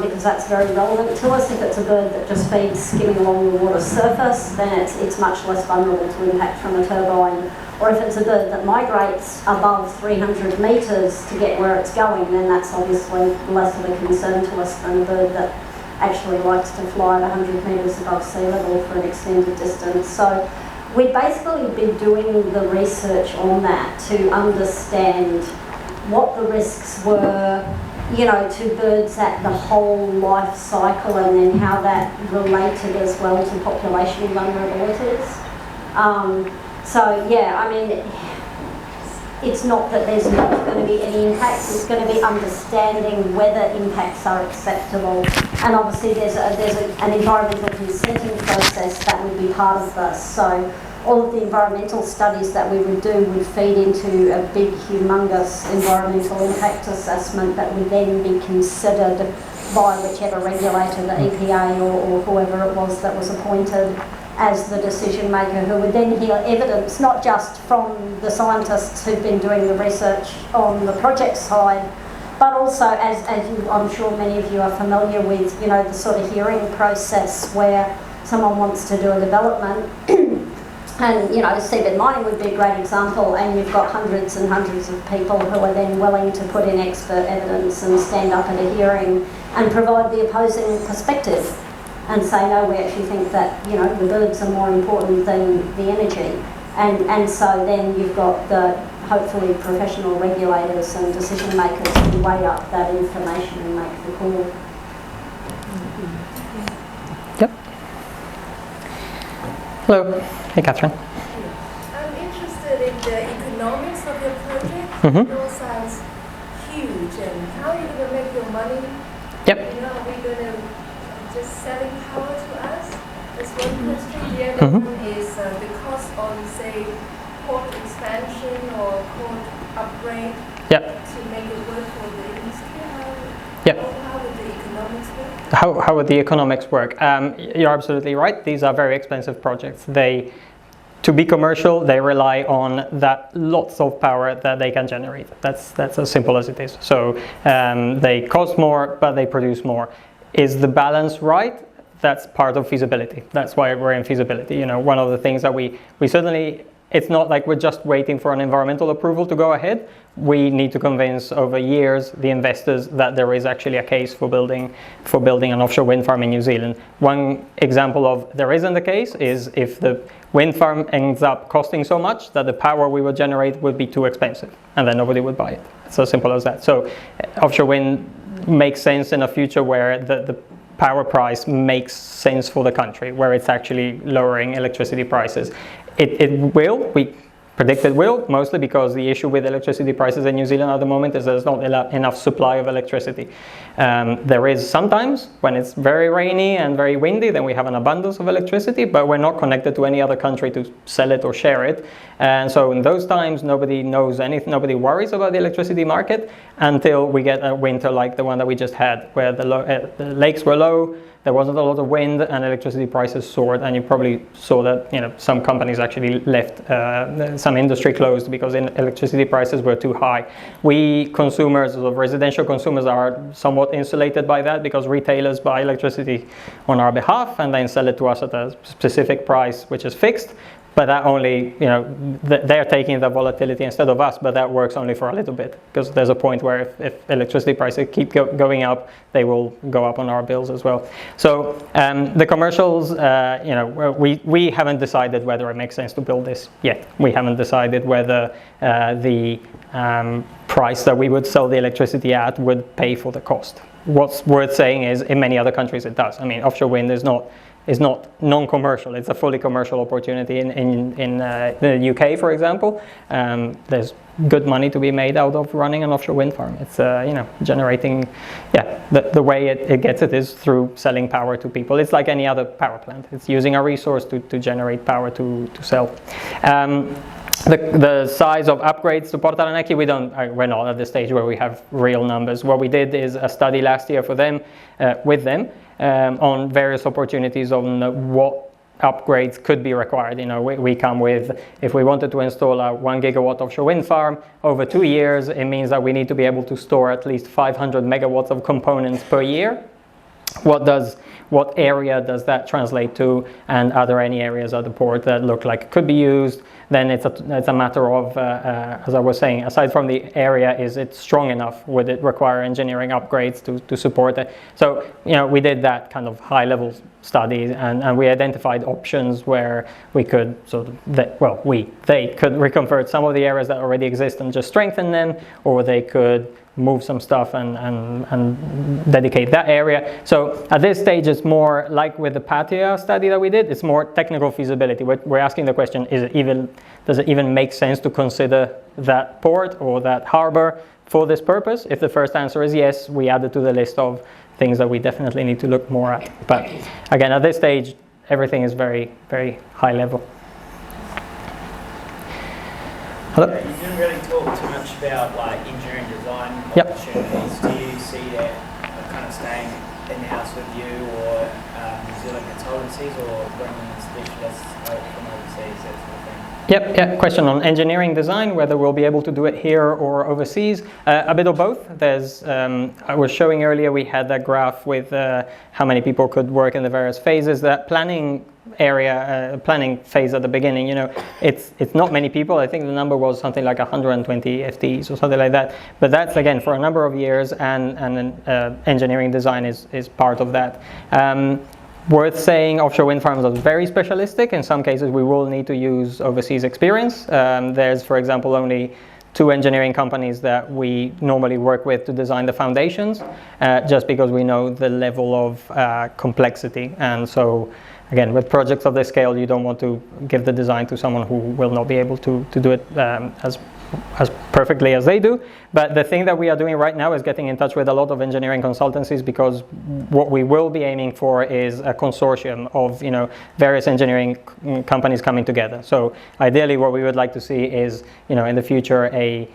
because that's very relevant to us. If it's a bird that just feeds skimming along the water surface, then it's much less vulnerable to impact from a turbine. Or if it's a bird that migrates above 300 metres to get where it's going, then that's obviously less of a concern to us than a bird that actually likes to fly at 100 metres above sea level for an extended distance. So we'd basically be doing the research on that to understand what the risks were, to birds at the whole life cycle, and then how that related as well to population vulnerabilities. It's not that there's not going to be any impacts, it's going to be understanding whether impacts are acceptable. And obviously there's an environmental consenting process that would be part of this. So all of the environmental studies that we would do would feed into a big, humongous environmental impact assessment that would then be considered by whichever regulator, the EPA or whoever it was that was appointed as the decision maker, who would then hear evidence, not just from the scientists who've been doing the research on the project side, but also, as you, I'm sure many of you are familiar with, the sort of hearing process where someone wants to do a development and, seabed mining would be a great example, and you've got hundreds and hundreds of people who are then willing to put in expert evidence and stand up at a hearing and provide the opposing perspective and say, no, we actually think that, the birds are more important than the energy. And so then you've got the, hopefully, professional regulators and decision makers who weigh up that information and make the call. Yep. Hello. Hey, Catherine. I'm interested in the economics of your project. Mm-hmm. It all sounds huge, and how are you going to make your money? Yep. Are we going to just selling power to us? That's one question. The other one is the cost on, say, port expansion or port upgrade to make it work for the industry. How would the economics work? How would the economics work? You're absolutely right. These are very expensive projects. To be commercial, they rely on that lots of power that they can generate. That's as simple as it is. So they cost more, but they produce more. Is the balance right? That's part of feasibility. That's why we're in feasibility. One of the things that we certainly, it's not like we're just waiting for an environmental approval to go ahead. We need to convince over years the investors that there is actually a case for building an offshore wind farm in New Zealand. One example of there isn't a case is if the wind farm ends up costing so much that the power we would generate would be too expensive, and then nobody would buy it. It's as simple as that. So offshore wind makes sense in a future where the power price makes sense for the country, where it's actually lowering electricity prices. It will, we predict it will, mostly because the issue with electricity prices in New Zealand at the moment is there's not enough supply of electricity. There is sometimes when it's very rainy and very windy, then we have an abundance of electricity, but we're not connected to any other country to sell it or share it. And so in those times, nobody knows anything, nobody worries about the electricity market until we get a winter like the one that we just had, where the lakes were low, there wasn't a lot of wind, and electricity prices soared. And you probably saw that some companies actually left, some industry closed because electricity prices were too high. We consumers, of residential consumers, are somewhat insulated by that because retailers buy electricity on our behalf and then sell it to us at a specific price which is fixed. But that only, they're taking the volatility instead of us, but that works only for a little bit because there's a point where if electricity prices keep going up, they will go up on our bills as well. So the commercials, we haven't decided whether it makes sense to build this yet. We haven't decided whether the price that we would sell the electricity at would pay for the cost. What's worth saying is in many other countries it does. I mean, offshore wind is not non-commercial. It's a fully commercial opportunity in the UK, for example. There's good money to be made out of running an offshore wind farm. It's generating, the way it gets it is through selling power to people. It's like any other power plant. It's using a resource to generate power to sell. The size of upgrades to Port Taranaki, we're not at the stage where we have real numbers. What we did is a study last year for them, with them, on various opportunities on what upgrades could be required. We come with, if we wanted to install a 1 gigawatt offshore wind farm over 2 years, it means that we need to be able to store at least 500 megawatts of components per year. What area does that translate to, and are there any areas of the port that look like could be used? Then it's a matter of, as I was saying, aside from the area, is it strong enough? Would it require engineering upgrades to support it? So, we did that kind of high-level study, and we identified options where we could they could reconvert some of the areas that already exist and just strengthen them, or they could move some stuff and dedicate that area. So at this stage, it's more like with the Pattaya study that we did, it's more technical feasibility. We're asking the question, does it even make sense to consider that port or that harbor for this purpose? If the first answer is yes, we add it to the list of things that we definitely need to look more at. But again, at this stage, everything is very, very high level. Hello? You didn't really talk too much about like engineering design Yep. opportunities. Do you see that kind of staying in-house with you or New Zealand consultancies or bringing in specialists from overseas, that sort of thing? Yep, yeah. Question on engineering design, whether we'll be able to do it here or overseas. A bit of both. There's, I was showing earlier, we had that graph with how many people could work in the various phases. That planning area, planning phase at the beginning, you know, it's not many people. I think the number was something like 120 FTEs or something like that. But that's again for a number of years, and engineering design is part of that. Worth saying, offshore wind farms are very specialistic. In some cases, we will need to use overseas experience. There's, for example, only 2 engineering companies that we normally work with to design the foundations, just because we know the level of complexity. And so, again, with projects of this scale, you don't want to give the design to someone who will not be able to do it as perfectly as they do. But the thing that we are doing right now is getting in touch with a lot of engineering consultancies, because what we will be aiming for is a consortium of, you know, various engineering companies coming together. So ideally what we would like to see is, you know, in the future a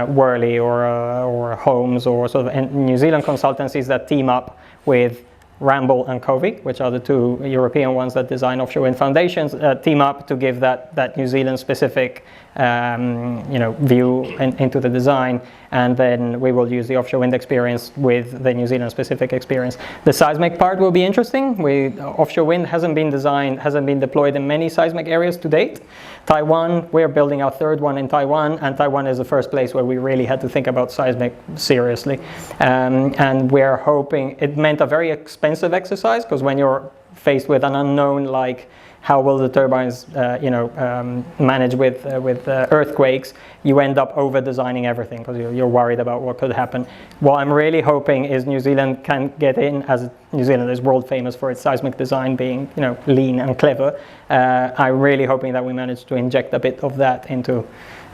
Worley or Holmes or sort of New Zealand consultancies that team up with Ramble and Covey, which are the 2 European ones that design offshore wind foundations, team up to give that New Zealand specific view into the design, and then we will use the offshore wind experience with the New Zealand specific experience. The seismic part will be interesting. Offshore wind hasn't been deployed in many seismic areas to date. Taiwan, we're building our 3rd one in Taiwan, and Taiwan is the first place where we really had to think about seismic seriously. And we're hoping, it meant a very expensive exercise, because when you're faced with an unknown, like how will the turbines manage with earthquakes, you end up over designing everything because you're worried about what could happen. What I'm really hoping is New Zealand can get in, as New Zealand is world famous for its seismic design being, you know, lean and clever. I'm really hoping that we manage to inject a bit of that into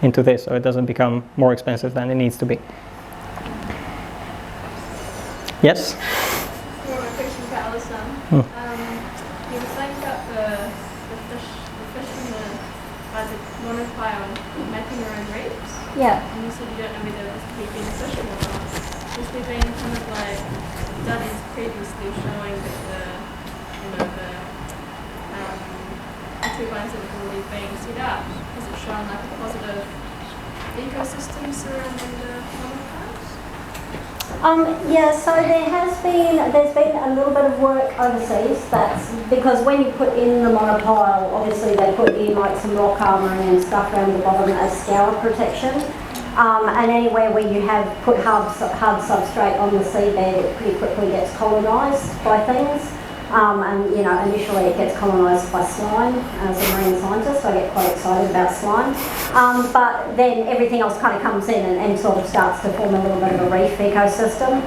this, so it doesn't become more expensive than it needs to be. Yes? More of a question for Alison. You were saying about the fish in the monopile mapping their own reefs. Yeah. And you said you don't know whether this would be beneficial or not. Has there been kind of like studies previously showing that the turbines that are already being set up, has it shown like a positive ecosystem surrounding the monopiles? So there's been a little bit of work overseas. That's because when you put in the monopile, obviously they put in like some rock armouring and stuff around the bottom as scour protection. And anywhere where you have put hard substrate on the seabed, it pretty quickly gets colonised by things. And you know, initially it gets colonised by slime. As a marine scientist, I get quite excited about slime. But then everything else kind of comes in and sort of starts to form a little bit of a reef ecosystem.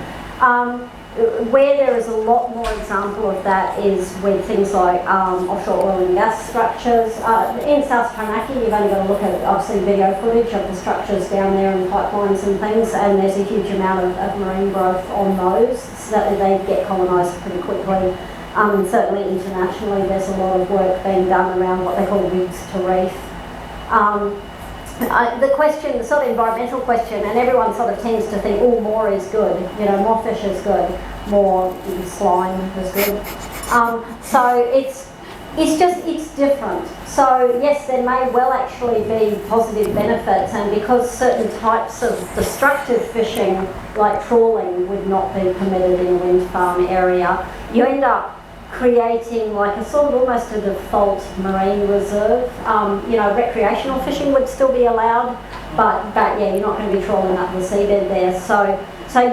Where there is a lot more example of that is with things like offshore oil and gas structures. In South Taranaki, you've only got to look at obviously video footage of the structures down there and pipelines and things, and there's a huge amount of marine growth on those, so that they get colonised pretty quickly. Certainly internationally, there's a lot of work being done around what they call rigs to reef. The question, the sort of environmental question, and everyone sort of tends to think, oh, more is good, you know, more fish is good, more slime is good. So it's different. So yes, there may well actually be positive benefits, and because certain types of destructive fishing, like trawling, would not be permitted in a wind farm area, you end up creating like a sort of almost a default marine reserve. Recreational fishing would still be allowed, but yeah, you're not going to be trawling up the seabed there. So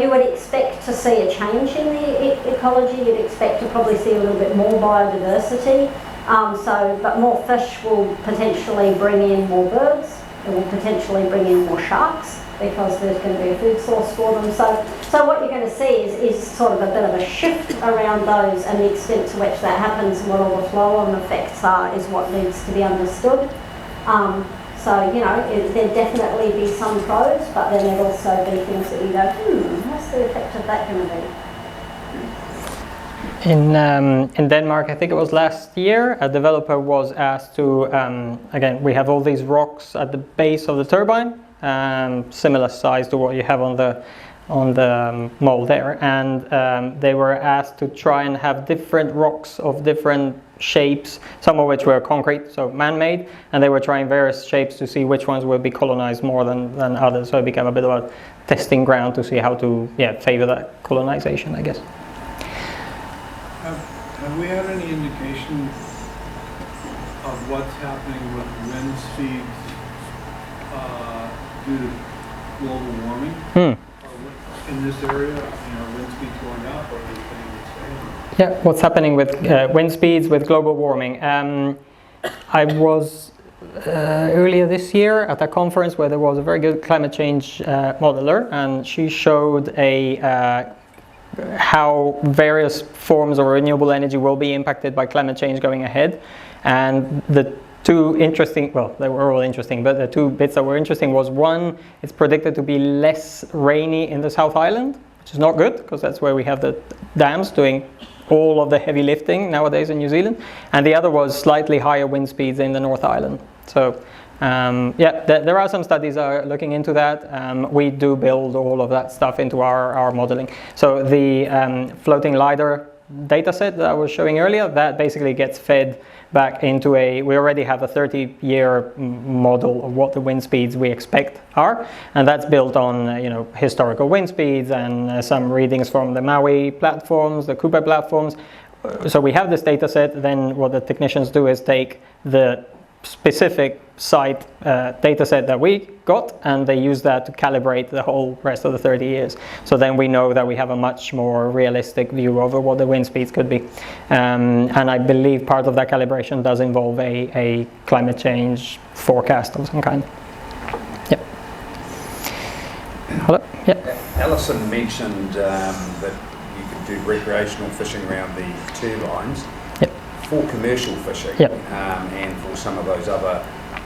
you would expect to see a change in the ecology. You'd expect to probably see a little bit more biodiversity. But more fish will potentially bring in more birds. It will potentially bring in more sharks, because there's going to be a food source for them. So what you're going to see is sort of a bit of a shift around those, and the extent to which that happens and what all the flow-on effects are is what needs to be understood. There'd definitely be some pros, but then there'd also be things that you go, what's the effect of that going to be? In Denmark, I think it was last year, a developer was asked to, again, we have all these rocks at the base of the turbine, similar size to what you have on the mole there, and they were asked to try and have different rocks of different shapes, some of which were concrete, so man-made, and they were trying various shapes to see which ones would be colonized more than others, so it became a bit of a testing ground to see how to favor that colonization, I guess. Have we had any indication of what's happening with wind speeds due to global warming? In this area, wind speeds going up, or are they staying the same? Yeah, what's happening with wind speeds with global warming? I was earlier this year at a conference where there was a very good climate change modeler, and she showed how various forms of renewable energy will be impacted by climate change going ahead. And the two interesting, well, they were all interesting, but the two bits that were interesting was, one, it's predicted to be less rainy in the South Island, which is not good, because that's where we have the dams doing all of the heavy lifting nowadays in New Zealand. And the other was slightly higher wind speeds in the North Island. So there are some studies looking into that. We do build all of that stuff into our modeling. So the floating LiDAR data set that I was showing earlier, that basically gets fed back into we already have a 30-year model of what the wind speeds we expect are, and that's built on historical wind speeds and some readings from the Maui platforms, the Kupe platforms. So we have this data set. Then what the technicians do is take the specific site data set that we got, and they use that to calibrate the whole rest of the 30 years. So then we know that we have a much more realistic view over what the wind speeds could be. And I believe part of that calibration does involve a climate change forecast of some kind. Yeah. Hello? Yeah. Alison mentioned that you could do recreational fishing around the turbines. For commercial fishing, and for some of those other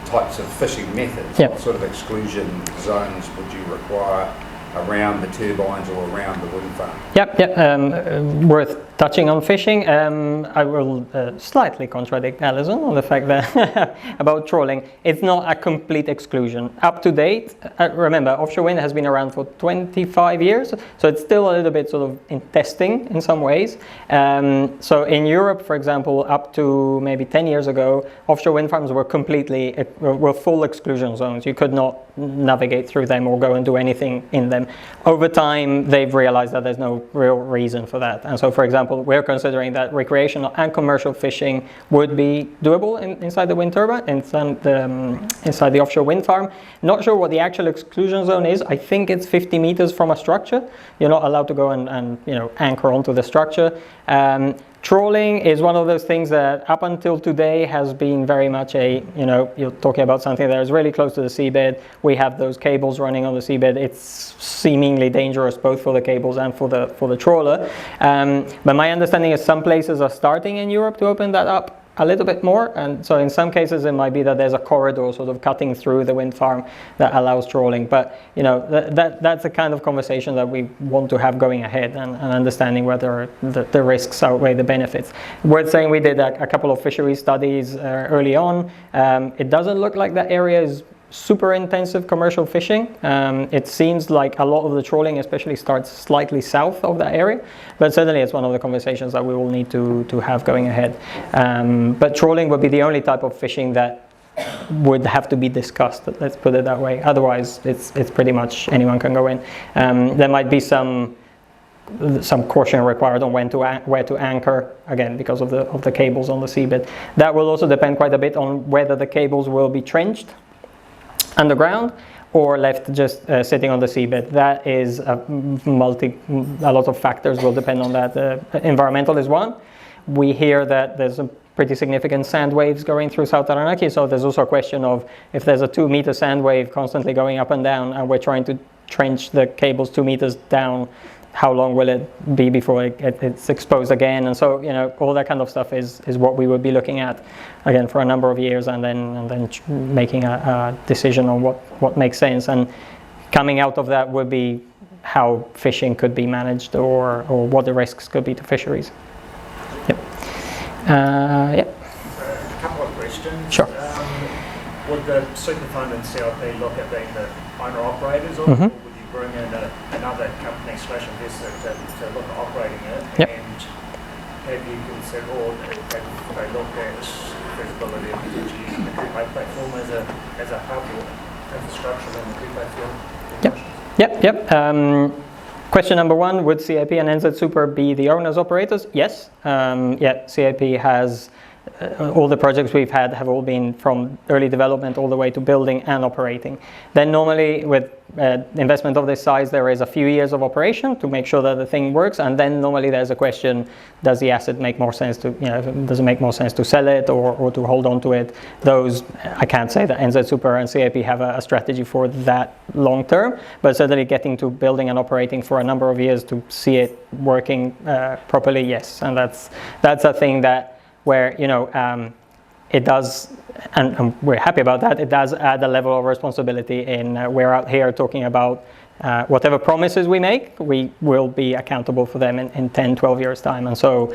types of fishing methods, what sort of exclusion zones would you require around the turbines or around the wind farm? Worth touching on fishing. I will slightly contradict Alison on the fact that about trawling, it's not a complete exclusion. Up to date, remember, offshore wind has been around for 25 years, so it's still a little bit sort of in testing in some ways. So in Europe, for example, up to maybe 10 years ago, offshore wind farms were were full exclusion zones. You could not navigate through them or go and do anything in them. Over time, they've realized that there's no real reason for that. And so, for example, we're considering that recreational and commercial fishing would be doable inside the wind turbine, inside the offshore wind farm. Not sure what the actual exclusion zone is. I think it's 50 meters from a structure. You're not allowed to go and anchor onto the structure. Trawling is one of those things that up until today has been very much you're talking about something that is really close to the seabed. We have those cables running on the seabed. It's seemingly dangerous both for the cables and for the trawler. But my understanding is some places are starting in Europe to open that up a little bit more, and so in some cases it might be that there's a corridor sort of cutting through the wind farm that allows trawling. But that's the kind of conversation that we want to have going ahead, and understanding whether the risks outweigh the benefits. Worth saying, we did a couple of fishery studies early on. It doesn't look like that area is super intensive commercial fishing. It seems like a lot of the trawling especially starts slightly south of that area, but certainly it's one of the conversations that we will need to have going ahead. But trawling would be the only type of fishing that would have to be discussed, let's put it that way. Otherwise it's pretty much anyone can go in. There might be some caution required on where to anchor, again because of the cables on the seabed. That will also depend quite a bit on whether the cables will be trenched underground or left just sitting on the seabed. That is a lot of factors will depend on that. Environmental is one. We hear that there's a pretty significant sand waves going through South Taranaki, so there's also a question of if there's a 2-meter sand wave constantly going up and down and we're trying to trench the cables 2 meters down, how long will it be before it's exposed again? And so all that kind of stuff is what we would be looking at again for a number of years, and then making a decision on what makes sense. And coming out of that would be how fishing could be managed, or what the risks could be to fisheries. Yeah. A couple of questions. Sure. Would the super fund and CIP look at being the owner-operators, or Mm-hmm. would you bring in another company / investor to look at operating it? Yep. And have you considered, or have they looked at feasibility of potentially using the Kupe platform as a hub or infrastructure on the Kupe field? Yep. Question number one, would CIP and NZ Super be the owners operators? Yes. CIP has all the projects we've had have all been from early development all the way to building and operating. Then normally with investment of this size, there is a few years of operation to make sure that the thing works, and then normally there's a question: does the asset make more sense to, does it make more sense to sell it or to hold on to it? Those, I can't say that NZ Super and CIP have a strategy for that long term, but certainly getting to building and operating for a number of years to see it working properly, yes. And that's a thing that where it does, and we're happy about that, it does add a level of responsibility in we're out here talking about whatever promises we make, we will be accountable for them in 10, 12 years time. And so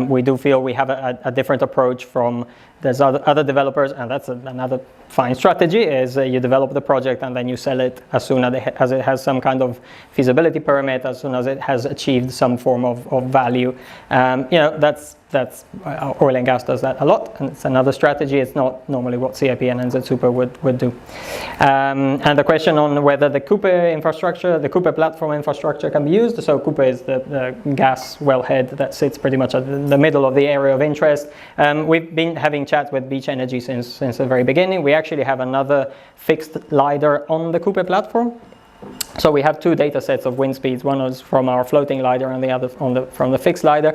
we do feel we have a different approach from there's other developers, and that's another fine strategy, is you develop the project and then you sell it as soon as it has some kind of feasibility permit, as soon as it has achieved some form of value. That's oil and gas does that a lot, and it's another strategy. It's not normally what CIP and NZ Super would do. And the question on whether the Kupe infrastructure, the Kupe platform infrastructure can be used. So Kupe is the gas wellhead that sits pretty much at the middle of the area of interest. We've been having chats with Beach Energy since the very beginning. We actually have another fixed LiDAR on the Kupe platform. So we have two data sets of wind speeds. One is from our floating LiDAR and the other from the fixed LiDAR.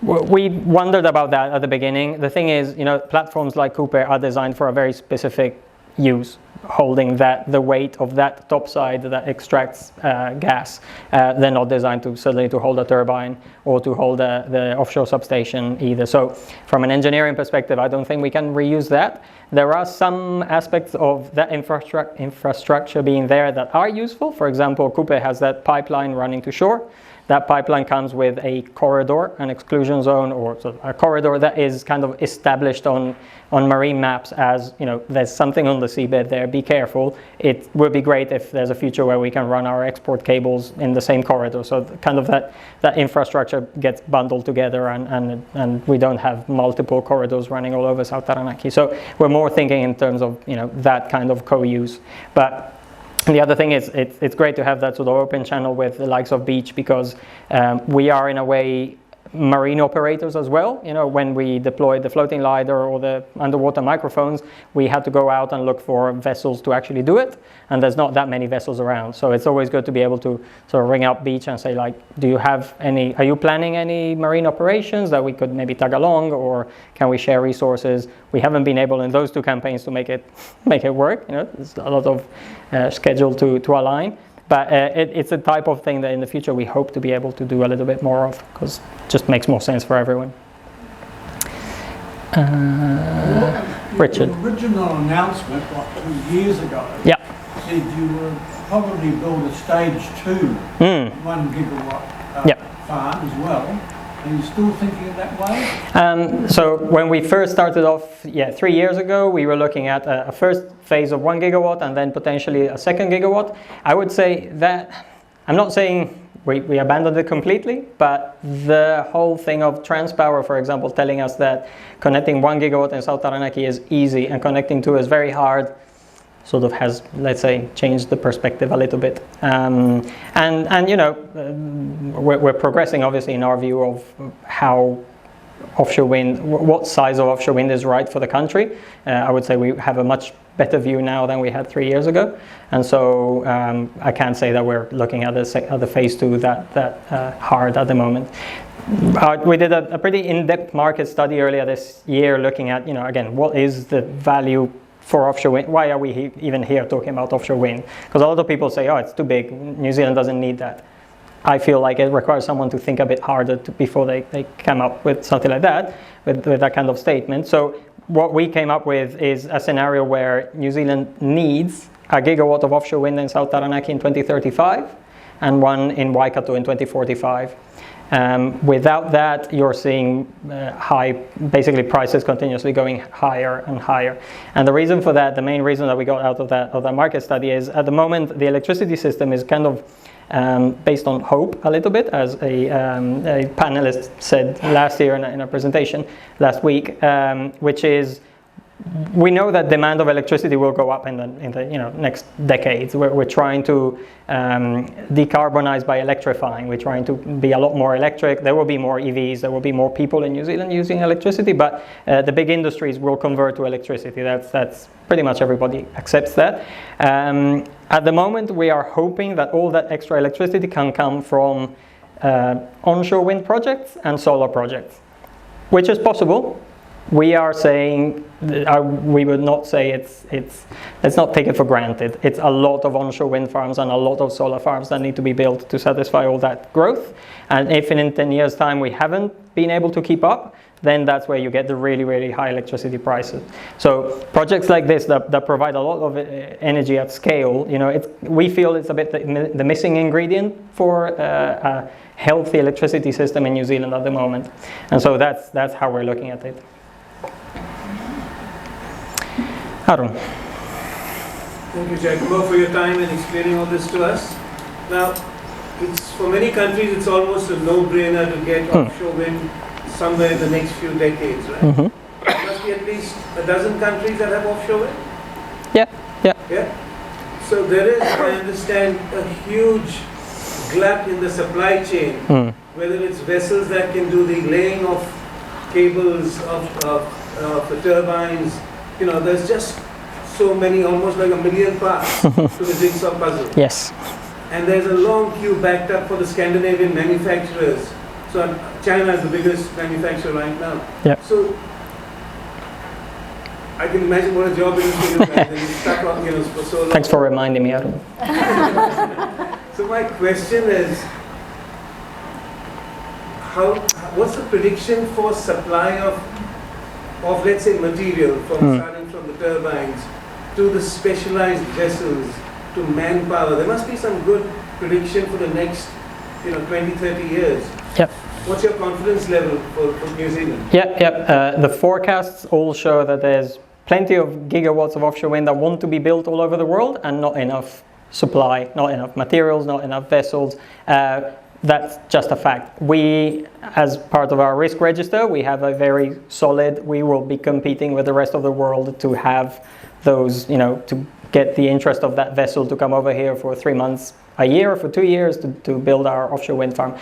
We wondered about that at the beginning. The thing is, platforms like Kupe are designed for a very specific use, holding the weight of that top side that extracts gas. They're not designed to hold a turbine or to hold the offshore substation either. So from an engineering perspective, I don't think we can reuse that. There are some aspects of that infrastructure being there that are useful. For example, Kupe has that pipeline running to shore. That pipeline comes with a corridor, an exclusion zone, or a corridor that is kind of established on marine maps as, there's something on the seabed there, be careful. It would be great if there's a future where we can run our export cables in the same corridor. So kind of that infrastructure gets bundled together and we don't have multiple corridors running all over South Taranaki. So we're more thinking in terms of, that kind of co-use. But the other thing is it's great to have that sort of open channel with the likes of Beach, because we are in a way marine operators as well. When we deployed the floating LiDAR or the underwater microphones, we had to go out and look for vessels to actually do it, and there's not that many vessels around. So it's always good to be able to sort of ring out Beach and say, like, are you planning any marine operations that we could maybe tag along, or can we share resources? We haven't been able in those two campaigns to make it work. There's a lot of schedule to align. But it's a type of thing that in the future we hope to be able to do a little bit more of, because it just makes more sense for everyone. Richard. The original announcement, 2 years ago, said you would probably build a stage 2, 1 gigawatt farm as well. Are you still thinking it that way? So when we first started off, 3 years ago, we were looking at a first phase of 1 gigawatt and then potentially a second gigawatt. I would say that, I'm not saying we abandoned it completely, but the whole thing of Transpower, for example, telling us that connecting 1 gigawatt in South Taranaki is easy and connecting 2 is very hard, sort of has, let's say, changed the perspective a little bit. We're progressing obviously in our view of how offshore wind, what size of offshore wind is right for the country. I would say we have a much better view now than we had 3 years ago. And so I can't say that we're looking at the phase 2 that hard at the moment. We did a pretty in-depth market study earlier this year looking at, again, what is the value for offshore wind? Why are we even here talking about offshore wind? Because a lot of people say, it's too big, New Zealand doesn't need that. I feel like it requires someone to think a bit harder before they come up with something like that, with that kind of statement. So what we came up with is a scenario where New Zealand needs a gigawatt of offshore wind in South Taranaki in 2035. and one in Waikato in 2045. Without that, you're seeing basically prices continuously going higher and higher. And the reason for that, the main reason that we got out of that market study is, at the moment, the electricity system is kind of based on hope a little bit, as a panelist said last year in a presentation last week, which is, we know that demand of electricity will go up in the next decades. We're trying to decarbonize by electrifying. We're trying to be a lot more electric. There will be more EVs. There will be more people in New Zealand using electricity. But the big industries will convert to electricity. That's pretty much everybody accepts that. At the moment, we are hoping that all that extra electricity can come from onshore wind projects and solar projects, which is possible. We are saying, we would not say let's not take it for granted. It's a lot of onshore wind farms and a lot of solar farms that need to be built to satisfy all that growth. And if in 10 years' time we haven't been able to keep up, then that's where you get the really, really high electricity prices. So projects like this that provide a lot of energy at scale, we feel it's a bit the missing ingredient for a healthy electricity system in New Zealand at the moment. And so that's how we're looking at it. Arun. Thank you, Giacomo, for your time and explaining all this to us. Now, for many countries, it's almost a no-brainer to get offshore wind somewhere in the next few decades, right? Mm-hmm. There must be at least a dozen countries that have offshore wind? Yeah? So there is, I understand, a huge glut in the supply chain, whether it's vessels that can do the laying of cables, of the turbines. There's just so many, almost like 1 million parts to the jigsaw puzzle. Yes. And there's a long queue backed up for the Scandinavian manufacturers. So China is the biggest manufacturer right now. Yep. So I can imagine what a job it is for you guys, and you're stuck on, for so long. Thanks for reminding me, Arun. So my question is, what's the prediction for supply of let's say material starting from the turbines to the specialized vessels to manpower? There must be some good prediction for the next 20, 30 years. Yep. What's your confidence level for New Zealand? The forecasts all show that there's plenty of gigawatts of offshore wind that want to be built all over the world, and not enough supply, not enough materials, not enough vessels. That's just a fact. We, as part of our risk register, we have a very solid, we will be competing with the rest of the world to have those, to get the interest of that vessel to come over here for 3 months, a year, for 2 years to build our offshore wind farm.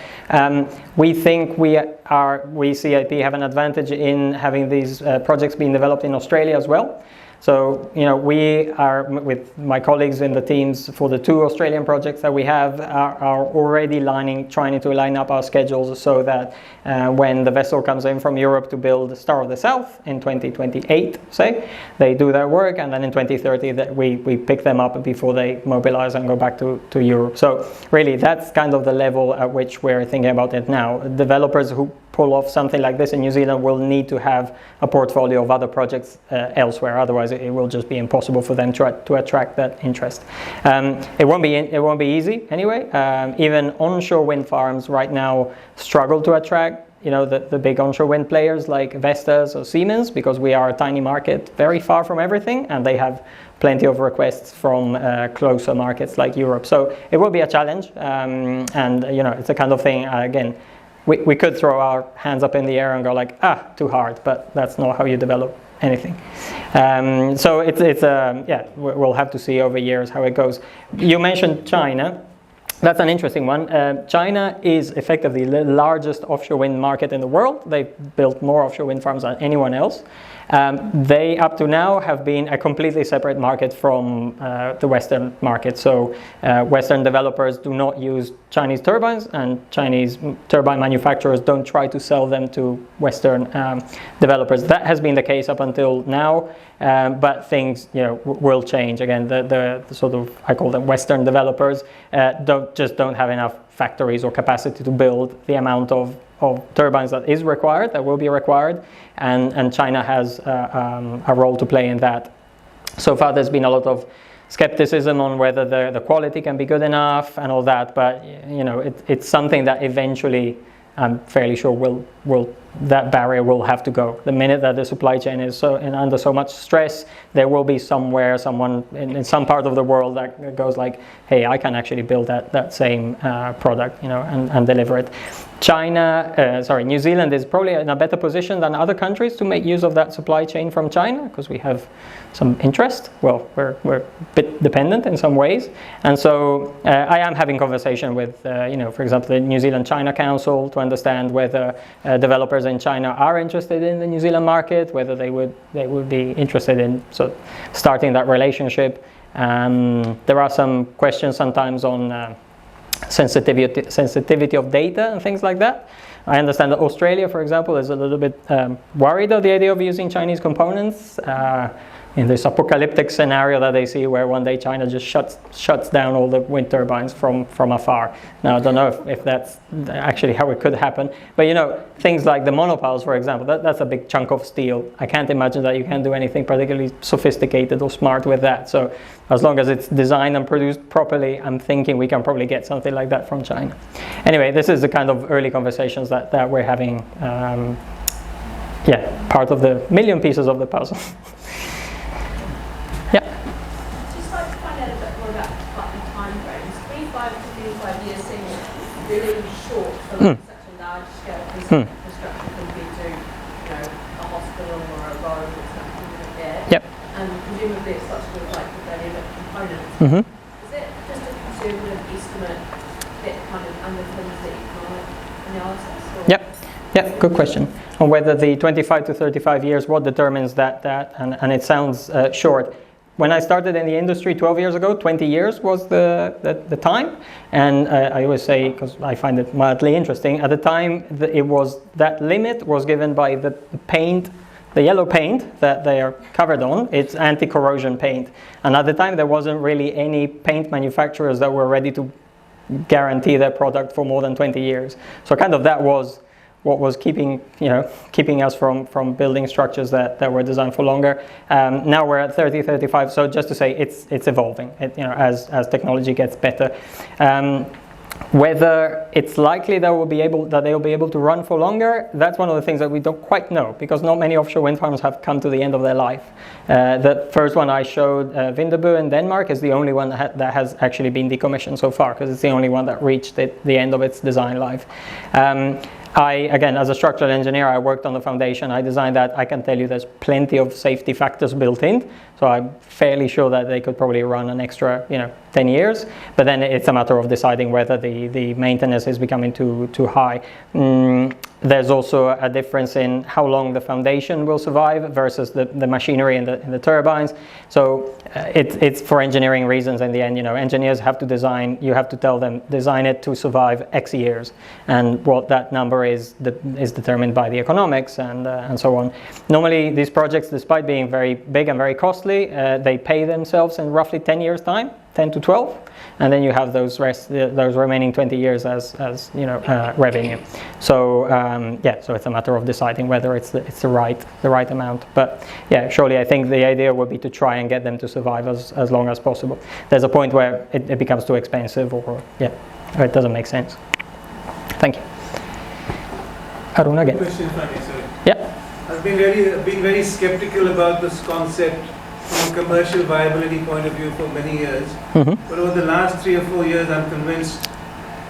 We think we CIP have an advantage in having these projects being developed in Australia as well. So, we are, with my colleagues in the teams for the 2 Australian projects that we have, are already trying to line up our schedules so that when the vessel comes in from Europe to build Star of the South in 2028, say, they do their work, and then in 2030 that we pick them up before they mobilize and go back to Europe. So really, that's kind of the level at which we're thinking about it now. Developers who pull off something like this in New Zealand will need to have a portfolio of other projects elsewhere. Otherwise, it will just be impossible for them to attract that interest. It won't be easy anyway. Even onshore wind farms right now struggle to attract the big onshore wind players like Vestas or Siemens, because we are a tiny market very far from everything, and they have plenty of requests from closer markets like Europe. So it will be a challenge, and it's the kind of thing, again, we could throw our hands up in the air and go like, too hard, but that's not how you develop anything. So we'll have to see over years how it goes. You mentioned China. That's an interesting one. China is effectively the largest offshore wind market in the world. They've built more offshore wind farms than anyone else. They, up to now, have been a completely separate market from the Western market. So Western developers do not use Chinese turbines, and Chinese turbine manufacturers don't try to sell them to Western developers. That has been the case up until now, but things will change. Again, the sort of, I call them Western developers, don't have enough factories or capacity to build the amount of turbines that is required, that will be required, and China has a role to play in that. So far there's been a lot of skepticism on whether the quality can be good enough and all that, but it's something that eventually I'm fairly sure that barrier will have to go. The minute that the supply chain is under so much stress, there will be someone in some part of the world that goes like, hey, I can actually build that same product, and deliver it. New Zealand is probably in a better position than other countries to make use of that supply chain from China, because we have some interest. Well, we're a bit dependent in some ways, and so I am having conversation with, for example, the New Zealand China Council to understand whether developers in China are interested in the New Zealand market, whether they would be interested in starting that relationship. There are some questions sometimes on sensitivity of data and things like that. I understand that Australia, for example, is a little bit worried of the idea of using Chinese components in this apocalyptic scenario that they see, where one day China just shuts down all the wind turbines from afar. Now, I don't know if that's actually how it could happen, but things like the monopiles, for example, that's a big chunk of steel. I can't imagine that you can do anything particularly sophisticated or smart with that. So as long as it's designed and produced properly, I'm thinking we can probably get something like that from China. Anyway, this is the kind of early conversations that we're having. Part of the million pieces of the puzzle. Just like to find out a bit more about the time frames. 25 to 35 years seems really short for such a large scale piece of infrastructure compared to, a hospital or a road or something like that. Yep. And presumably it's such sort of like the dynamic components. Is that just a conservative estimate that kind of underpins the economic analysis? Or? Yep, good question. On whether the 25 to 35 years, what determines that and it sounds short. When I started in the industry 12 years ago, 20 years was the time, and I always say, because I find it mildly interesting, at the time that limit was given by the paint, the yellow paint that they are covered on. It's anti-corrosion paint, and at the time there wasn't really any paint manufacturers that were ready to guarantee their product for more than 20 years. So kind of that was what was keeping us from building structures that were designed for longer. Now we're at 30, 35. So just to say, it's evolving. As technology gets better. Whether it's likely that they'll be able to run for longer, that's one of the things that we don't quite know, because not many offshore wind farms have come to the end of their life. The first one I showed, Vindebø in Denmark, is the only one that has actually been decommissioned so far, because it's the only one that reached the end of its design life. Again, as a structural engineer, I worked on the foundation. I designed that. I can tell you there's plenty of safety factors built in. So I'm fairly sure that they could probably run an extra, 10 years. But then it's a matter of deciding whether the maintenance is becoming too high. There's also a difference in how long the foundation will survive versus the machinery and the turbines. So it's for engineering reasons in the end. Engineers have to design. You have to tell them design it to survive X years, and what that number is determined by the economics and so on. Normally, these projects, despite being very big and very costly, they pay themselves in roughly 10 years' time, 10 to 12, and then you have those remaining 20 years as revenue. So so it's a matter of deciding whether it's the right amount. But surely I think the idea would be to try and get them to survive as long as possible. There's a point where it becomes too expensive, or it doesn't make sense. Thank you. Arun again. Question, if I may, sorry. Yeah. I've been very skeptical about this concept from a commercial viability point of view for many years. But over the last 3 or 4 years, I'm convinced,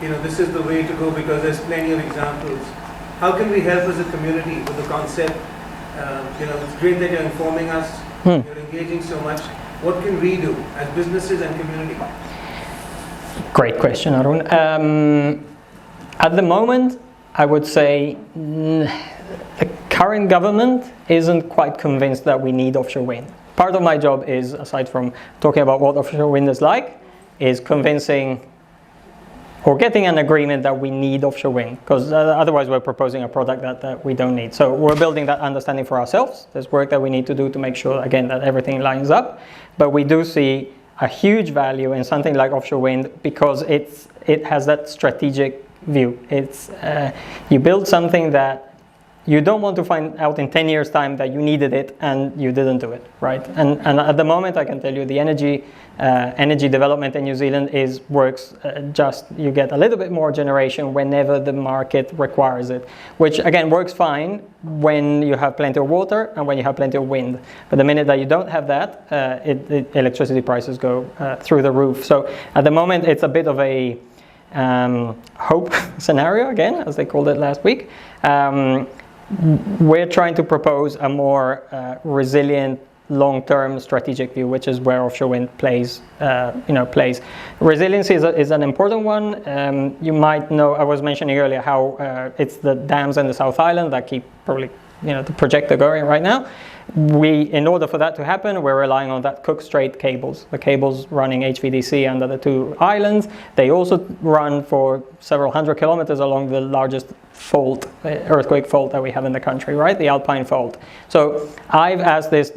this is the way to go, because there's plenty of examples. How can we help as a community with the concept? It's great that you're informing us. You're engaging so much. What can we do as businesses and community? Great question, Arun. At the moment, I would say the current government isn't quite convinced that we need offshore wind. Part of my job is, aside from talking about what offshore wind is like, is convincing or getting an agreement that we need offshore wind, because otherwise we're proposing a product that we don't need. So we're building that understanding for ourselves. There's work that we need to do to make sure, again, that everything lines up. But we do see a huge value in something like offshore wind, because it has that strategic view. It's you build something that you don't want to find out in 10 years' time that you needed it and you didn't do it, right? And at the moment, I can tell you the energy development in New Zealand works just, you get a little bit more generation whenever the market requires it, which again works fine when you have plenty of water and when you have plenty of wind. But the minute that you don't have that, electricity prices go through the roof. So at the moment, it's a bit of a hope scenario, again, as they called it last week. We're trying to propose a more resilient, long-term strategic view, which is where offshore wind plays. Resiliency is an important one. You might know, I was mentioning earlier how it's the dams in the South Island that keep probably, the projector going right now. In order for that to happen, we're relying on that Cook Strait cables, the cables running HVDC under the two islands. They also run for several hundred kilometers along the largest earthquake fault that we have in the country, right? The Alpine Fault. So I've asked this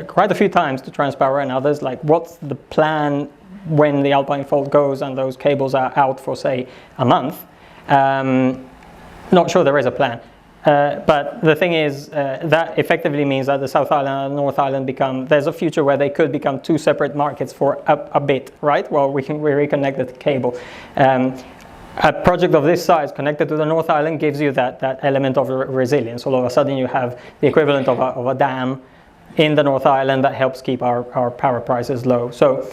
quite a few times to Transpower and others, like, what's the plan when the Alpine Fault goes and those cables are out for, say, a month? Not sure there is a plan. But the thing is, that effectively means that the South Island and the North Island there's a future where they could become two separate markets for a bit, right? Well, we reconnect the cable. A project of this size connected to the North Island gives you that element of resilience. All of a sudden you have the equivalent of a dam in the North Island that helps keep our power prices low. So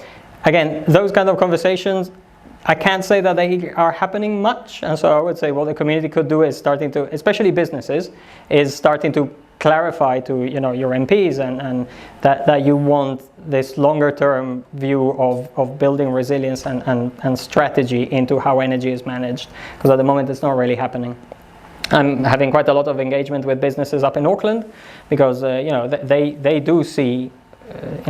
again, those kind of conversations, I can't say that they are happening much, and so I would say what the community could do is starting to, especially businesses, is starting to clarify to your MPs and that you want this longer term view of building resilience and strategy into how energy is managed, because at the moment it's not really happening. I'm having quite a lot of engagement with businesses up in Auckland because they do see.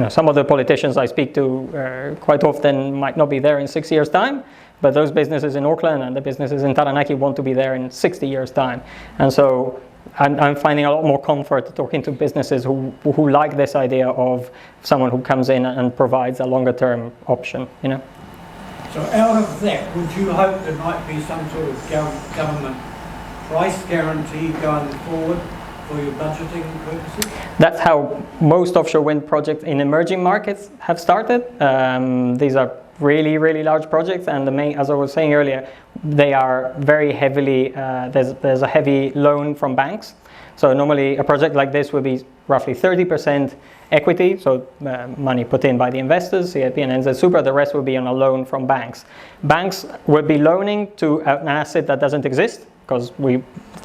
Some of the politicians I speak to quite often might not be there in 6 years' time, but those businesses in Auckland and the businesses in Taranaki want to be there in 60 years' time. And so I'm finding a lot more comfort talking to businesses who like this idea of someone who comes in and provides a longer-term option. So out of that, would you hope there might be some sort of government price guarantee going forward for your budgeting purposes? That's how most offshore wind projects in emerging markets have started. These are really, really large projects, and as I was saying earlier, they are very heavily, there's a heavy loan from banks. So normally a project like this would be roughly 30% equity, so money put in by the investors, CIP and NZ Super, the rest would be on a loan from banks. Banks would be loaning to an asset that doesn't exist, because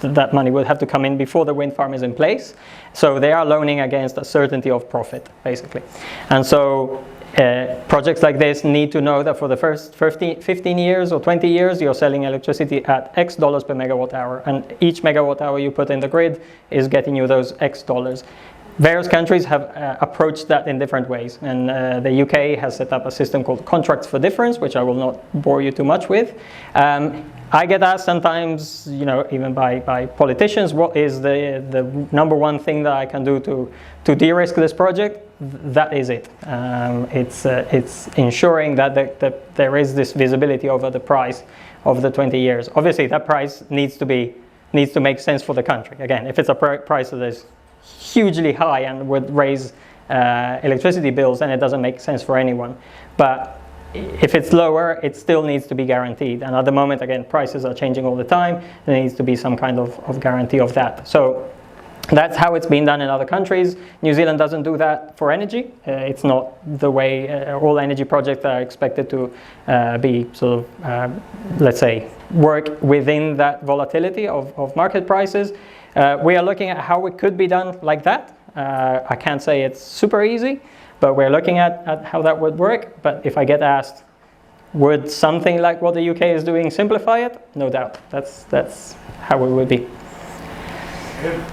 that money would have to come in before the wind farm is in place. So they are loaning against a certainty of profit, basically. And so projects like this need to know that for the first 15 years or 20 years, you're selling electricity at X dollars per megawatt hour. And each megawatt hour you put in the grid is getting you those X dollars. Various countries have approached that in different ways, and the UK has set up a system called Contracts for Difference, which I will not bore you too much with. I get asked sometimes, even by politicians, what is the number one thing that I can do to de-risk this project? That is it. It's ensuring that there is this visibility over the price of the 20 years. Obviously, that price needs to make sense for the country. Again, if it's a price that is hugely high and would raise electricity bills, and it doesn't make sense for anyone. But if it's lower, it still needs to be guaranteed. And at the moment, again, prices are changing all the time. There needs to be some kind of guarantee of that. So that's how it's been done in other countries. New Zealand doesn't do that for energy. It's not the way all energy projects are expected to be sort of, let's say, work within that volatility of market prices. We are looking at how it could be done like that. I can't say it's super easy, but we're looking at how that would work. But if I get asked, would something like what the UK is doing simplify it? No doubt. That's how it would be.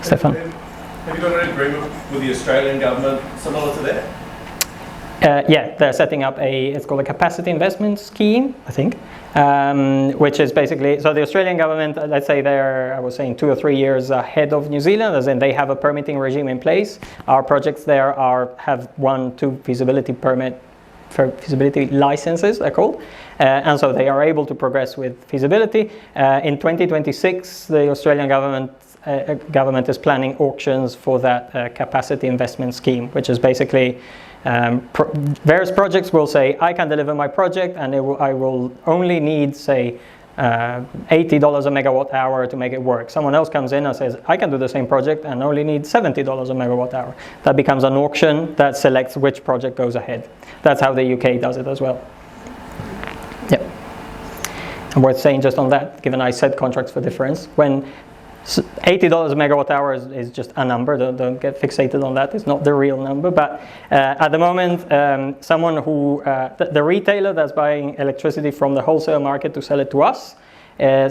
Stefan? Have you got an agreement with the Australian government similar to that? Yeah, they're setting up it's called a capacity investment scheme, I think, which is basically, so the Australian government, let's say they're, I was saying 2 or 3 years ahead of New Zealand, as in they have a permitting regime in place. Our projects there have 1-2 feasibility licenses, they're called, and so they are able to progress with feasibility. In 2026, the Australian government government is planning auctions for that capacity investment scheme, which is basically various projects will say, I can deliver my project and I will only need, say, $80 a megawatt hour to make it work. Someone else comes in and says, I can do the same project and only need $70 a megawatt hour. That becomes an auction that selects which project goes ahead. That's how the UK does it as well. Yep. And worth saying just on that, given I said contracts for difference, when $80 a megawatt hour is just a number, don't get fixated on that, it's not the real number, but at the moment, someone who, the retailer that's buying electricity from the wholesale market to sell it to us,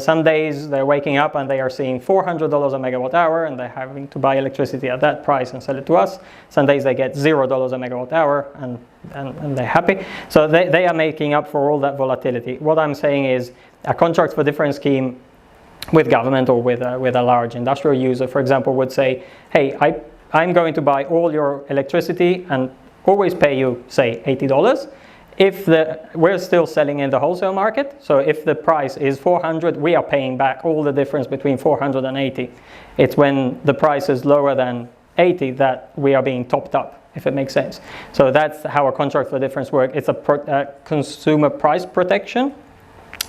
some days they're waking up and they are seeing $400 a megawatt hour and they're having to buy electricity at that price and sell it to us. Some days they get $0 a megawatt hour and they're happy. So they are making up for all that volatility. What I'm saying is a contract for difference scheme with government or with a large industrial user, for example, would say, hey, I'm going to buy all your electricity and always pay you, say, $80. If we're still selling in the wholesale market, so if the price is 400, we are paying back all the difference between 400 and 80. It's when the price is lower than 80 that we are being topped up, if it makes sense. So that's how a contract for difference works. It's a consumer price protection.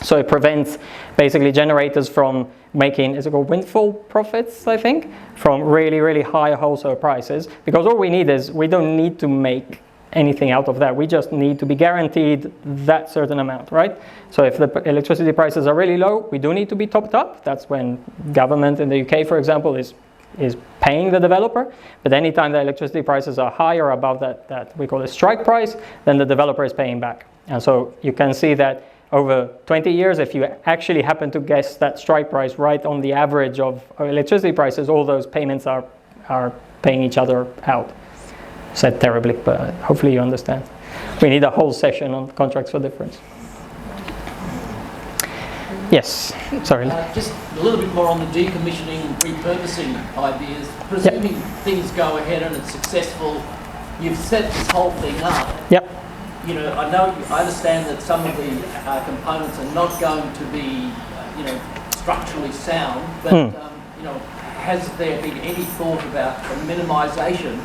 So it prevents basically generators from making, is it called windfall profits, I think, from really, really high wholesale prices. Because all we need is, we don't need to make anything out of that. We just need to be guaranteed that certain amount, right? So if the electricity prices are really low, we do need to be topped up. That's when government in the UK, for example, is paying the developer. But anytime the electricity prices are higher above that we call a strike price, then the developer is paying back. And so you can see that over 20 years, if you actually happen to guess that strike price right on the average of electricity prices, all those payments are paying each other out. Said terribly, but hopefully you understand. We need a whole session on contracts for difference. Yes, sorry. Just a little bit more on the decommissioning, repurposing ideas. Presuming things go ahead and it's successful, you've set this whole thing up. Yep. You know, I understand that some of the components are not going to be, structurally sound, but has there been any thought about the minimisation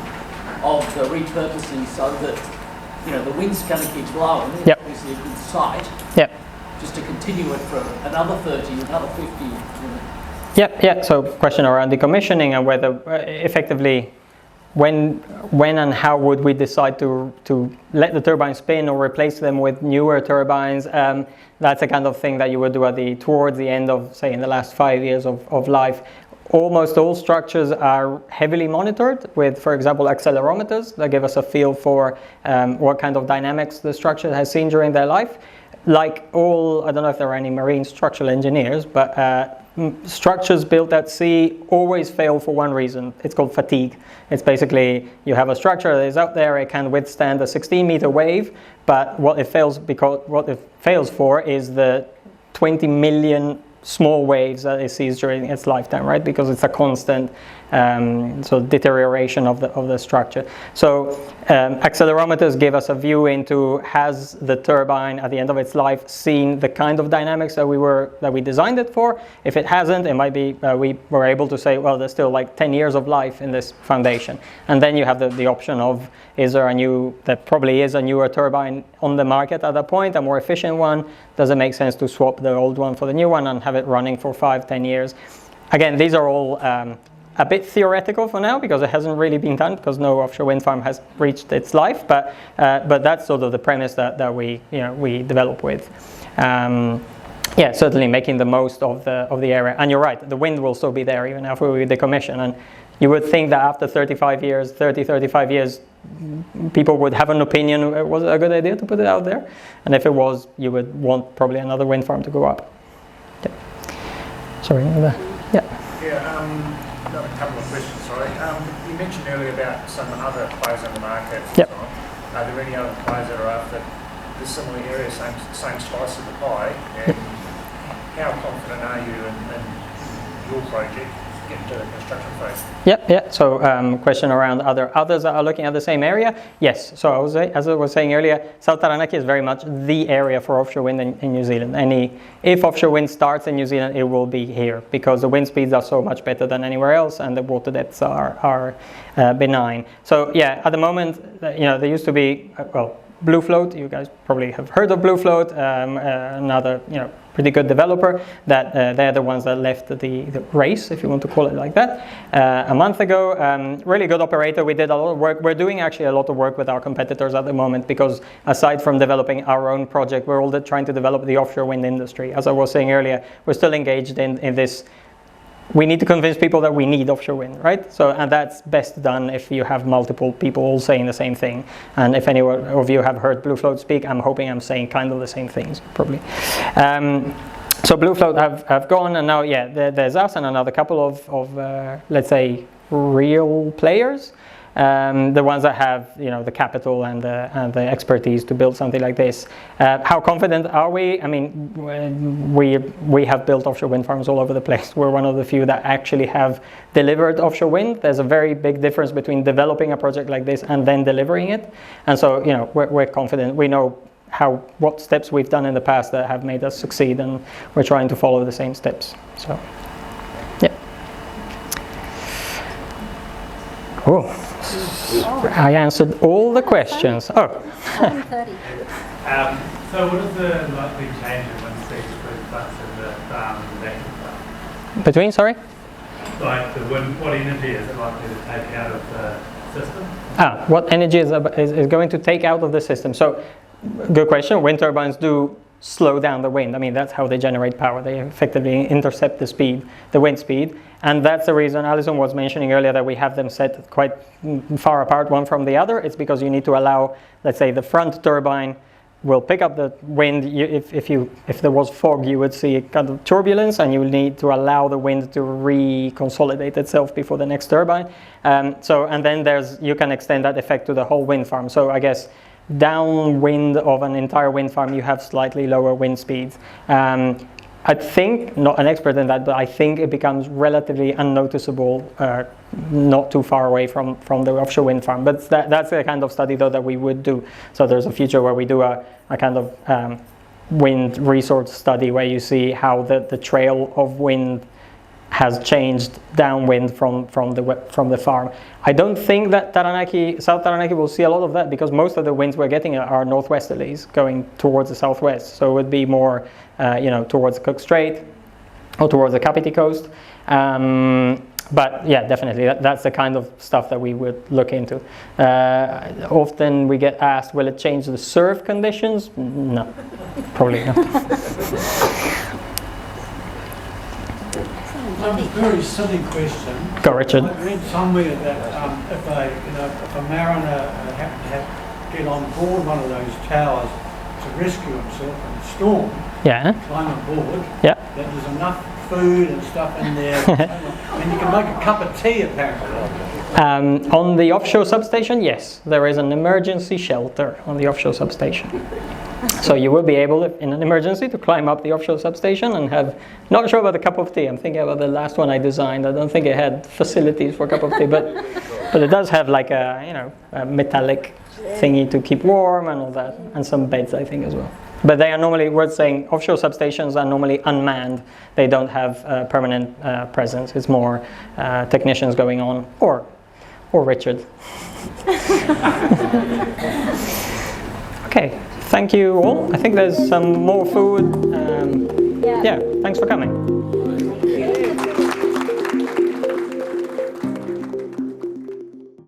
of the repurposing so that, the wind's going to keep blowing? It's obviously a good site. Yep. Just to continue it for another 30, another 50. Yeah. So question around decommissioning and whether effectively. When and how would we decide to let the turbines spin or replace them with newer turbines? That's the kind of thing that you would do towards the end of, say, in the last 5 years of life. Almost all structures are heavily monitored with, for example, accelerometers that give us a feel for what kind of dynamics the structure has seen during their life. Like all, I don't know if there are any marine structural engineers, but structures built at sea always fail for one reason. It's called fatigue. It's basically you have a structure that is out there, it can withstand a 16-meter wave, but what it fails for is the 20 million small waves that it sees during its lifetime, right? Because it's a constant deterioration of the structure. So accelerometers give us a view into, has the turbine at the end of its life seen the kind of dynamics that we designed it for? If it hasn't, it might be we were able to say, well, there's still like 10 years of life in this foundation. And then you have the option of, there probably is a newer turbine on the market at that point, a more efficient one. Does it make sense to swap the old one for the new one and have it running for 5-10 years? Again, these are all a bit theoretical for now because it hasn't really been done because no offshore wind farm has reached its life. But that's sort of the premise that we develop with. Certainly making the most of the area. And you're right, the wind will still be there even after we decommission. And you would think that after 35 years, people would have an opinion, was it a good idea to put it out there? And if it was, you would want probably another wind farm to go up. Yeah. Sorry, Got a couple of questions, sorry. You mentioned earlier about some other players in the market. Yep. Are there any other players that are after this similar area, same slice of the pie? And how confident are you in your project get into the construction phase. Yeah. So question around others that are looking at the same area. Yes. So as I was saying earlier, South Taranaki is very much the area for offshore wind in New Zealand. If offshore wind starts in New Zealand, it will be here because the wind speeds are so much better than anywhere else, and the water depths are benign. So yeah, at the moment, there used to be Blue Float. You guys probably have heard of Blue Float, another pretty good developer. That they're the ones that left the race, if you want to call it like that, a month ago. Really good operator. We did a lot of work. We're doing actually a lot of work with our competitors at the moment because aside from developing our own project, we're all trying to develop the offshore wind industry. As I was saying earlier, we're still engaged in this. We need to convince people that we need offshore wind, right? So, and that's best done if you have multiple people all saying the same thing. And if any of you have heard Blue Float speak, I'm hoping I'm saying kind of the same things, probably. So Blue Float have gone, and now, there's us and another couple of let's say, real players. The ones that have, the capital and the expertise to build something like this. How confident are we? I mean, we have built offshore wind farms all over the place. We're one of the few that actually have delivered offshore wind. There's a very big difference between developing a project like this and then delivering it. And so, we're confident. We know what steps we've done in the past that have made us succeed, and we're trying to follow the same steps. So, yeah. Oh. I answered all the questions. Oh. 7:30. So what is the likely change in wind speeds between plants in the farm and the backup farm? Between, sorry? Like the wind, what energy is it likely to take out of the system? What energy is going to take out of the system? So, good question. Wind turbines do slow down the wind. I mean, that's how they generate power. They effectively intercept the wind speed. And that's the reason Alison was mentioning earlier that we have them set quite far apart one from the other. It's because you need to allow, let's say, the front turbine will pick up the wind. If there was fog, you would see a kind of turbulence, and you will need to allow the wind to reconsolidate itself before the next turbine. And then you can extend that effect to the whole wind farm. So I guess downwind of an entire wind farm, you have slightly lower wind speeds. I think, not an expert in that, but I think it becomes relatively unnoticeable not too far away from the offshore wind farm. But that's the kind of study, though, that we would do. So there's a future where we do a kind of wind resource study where you see how the trail of wind has changed downwind from the farm. I don't think that South Taranaki will see a lot of that because most of the winds we're getting are northwesterlies going towards the southwest. So it would be more, towards Cook Strait or towards the Kapiti coast. But yeah, definitely, that's the kind of stuff that we would look into. Often we get asked, will it change the surf conditions? No, probably not. A very silly question. Go, Richard. I read somewhere that if a mariner happened to get on board one of those towers to rescue himself in a storm, climb aboard, that there's enough food and stuff in there, and you can make a cup of tea apparently. On the offshore substation, yes, there is an emergency shelter on the offshore substation. So you will be able, in an emergency, to climb up the offshore substation and have, not sure about a cup of tea. I'm thinking about the last one I designed. I don't think it had facilities for a cup of tea, but it does have like a metallic thingy to keep warm and all that, and some beds, I think, as well. But they are normally, we're saying, offshore substations are normally unmanned. They don't have permanent presence. It's more technicians going on, or Richard. Okay. Thank you all. I think there's some more food. Thanks for coming.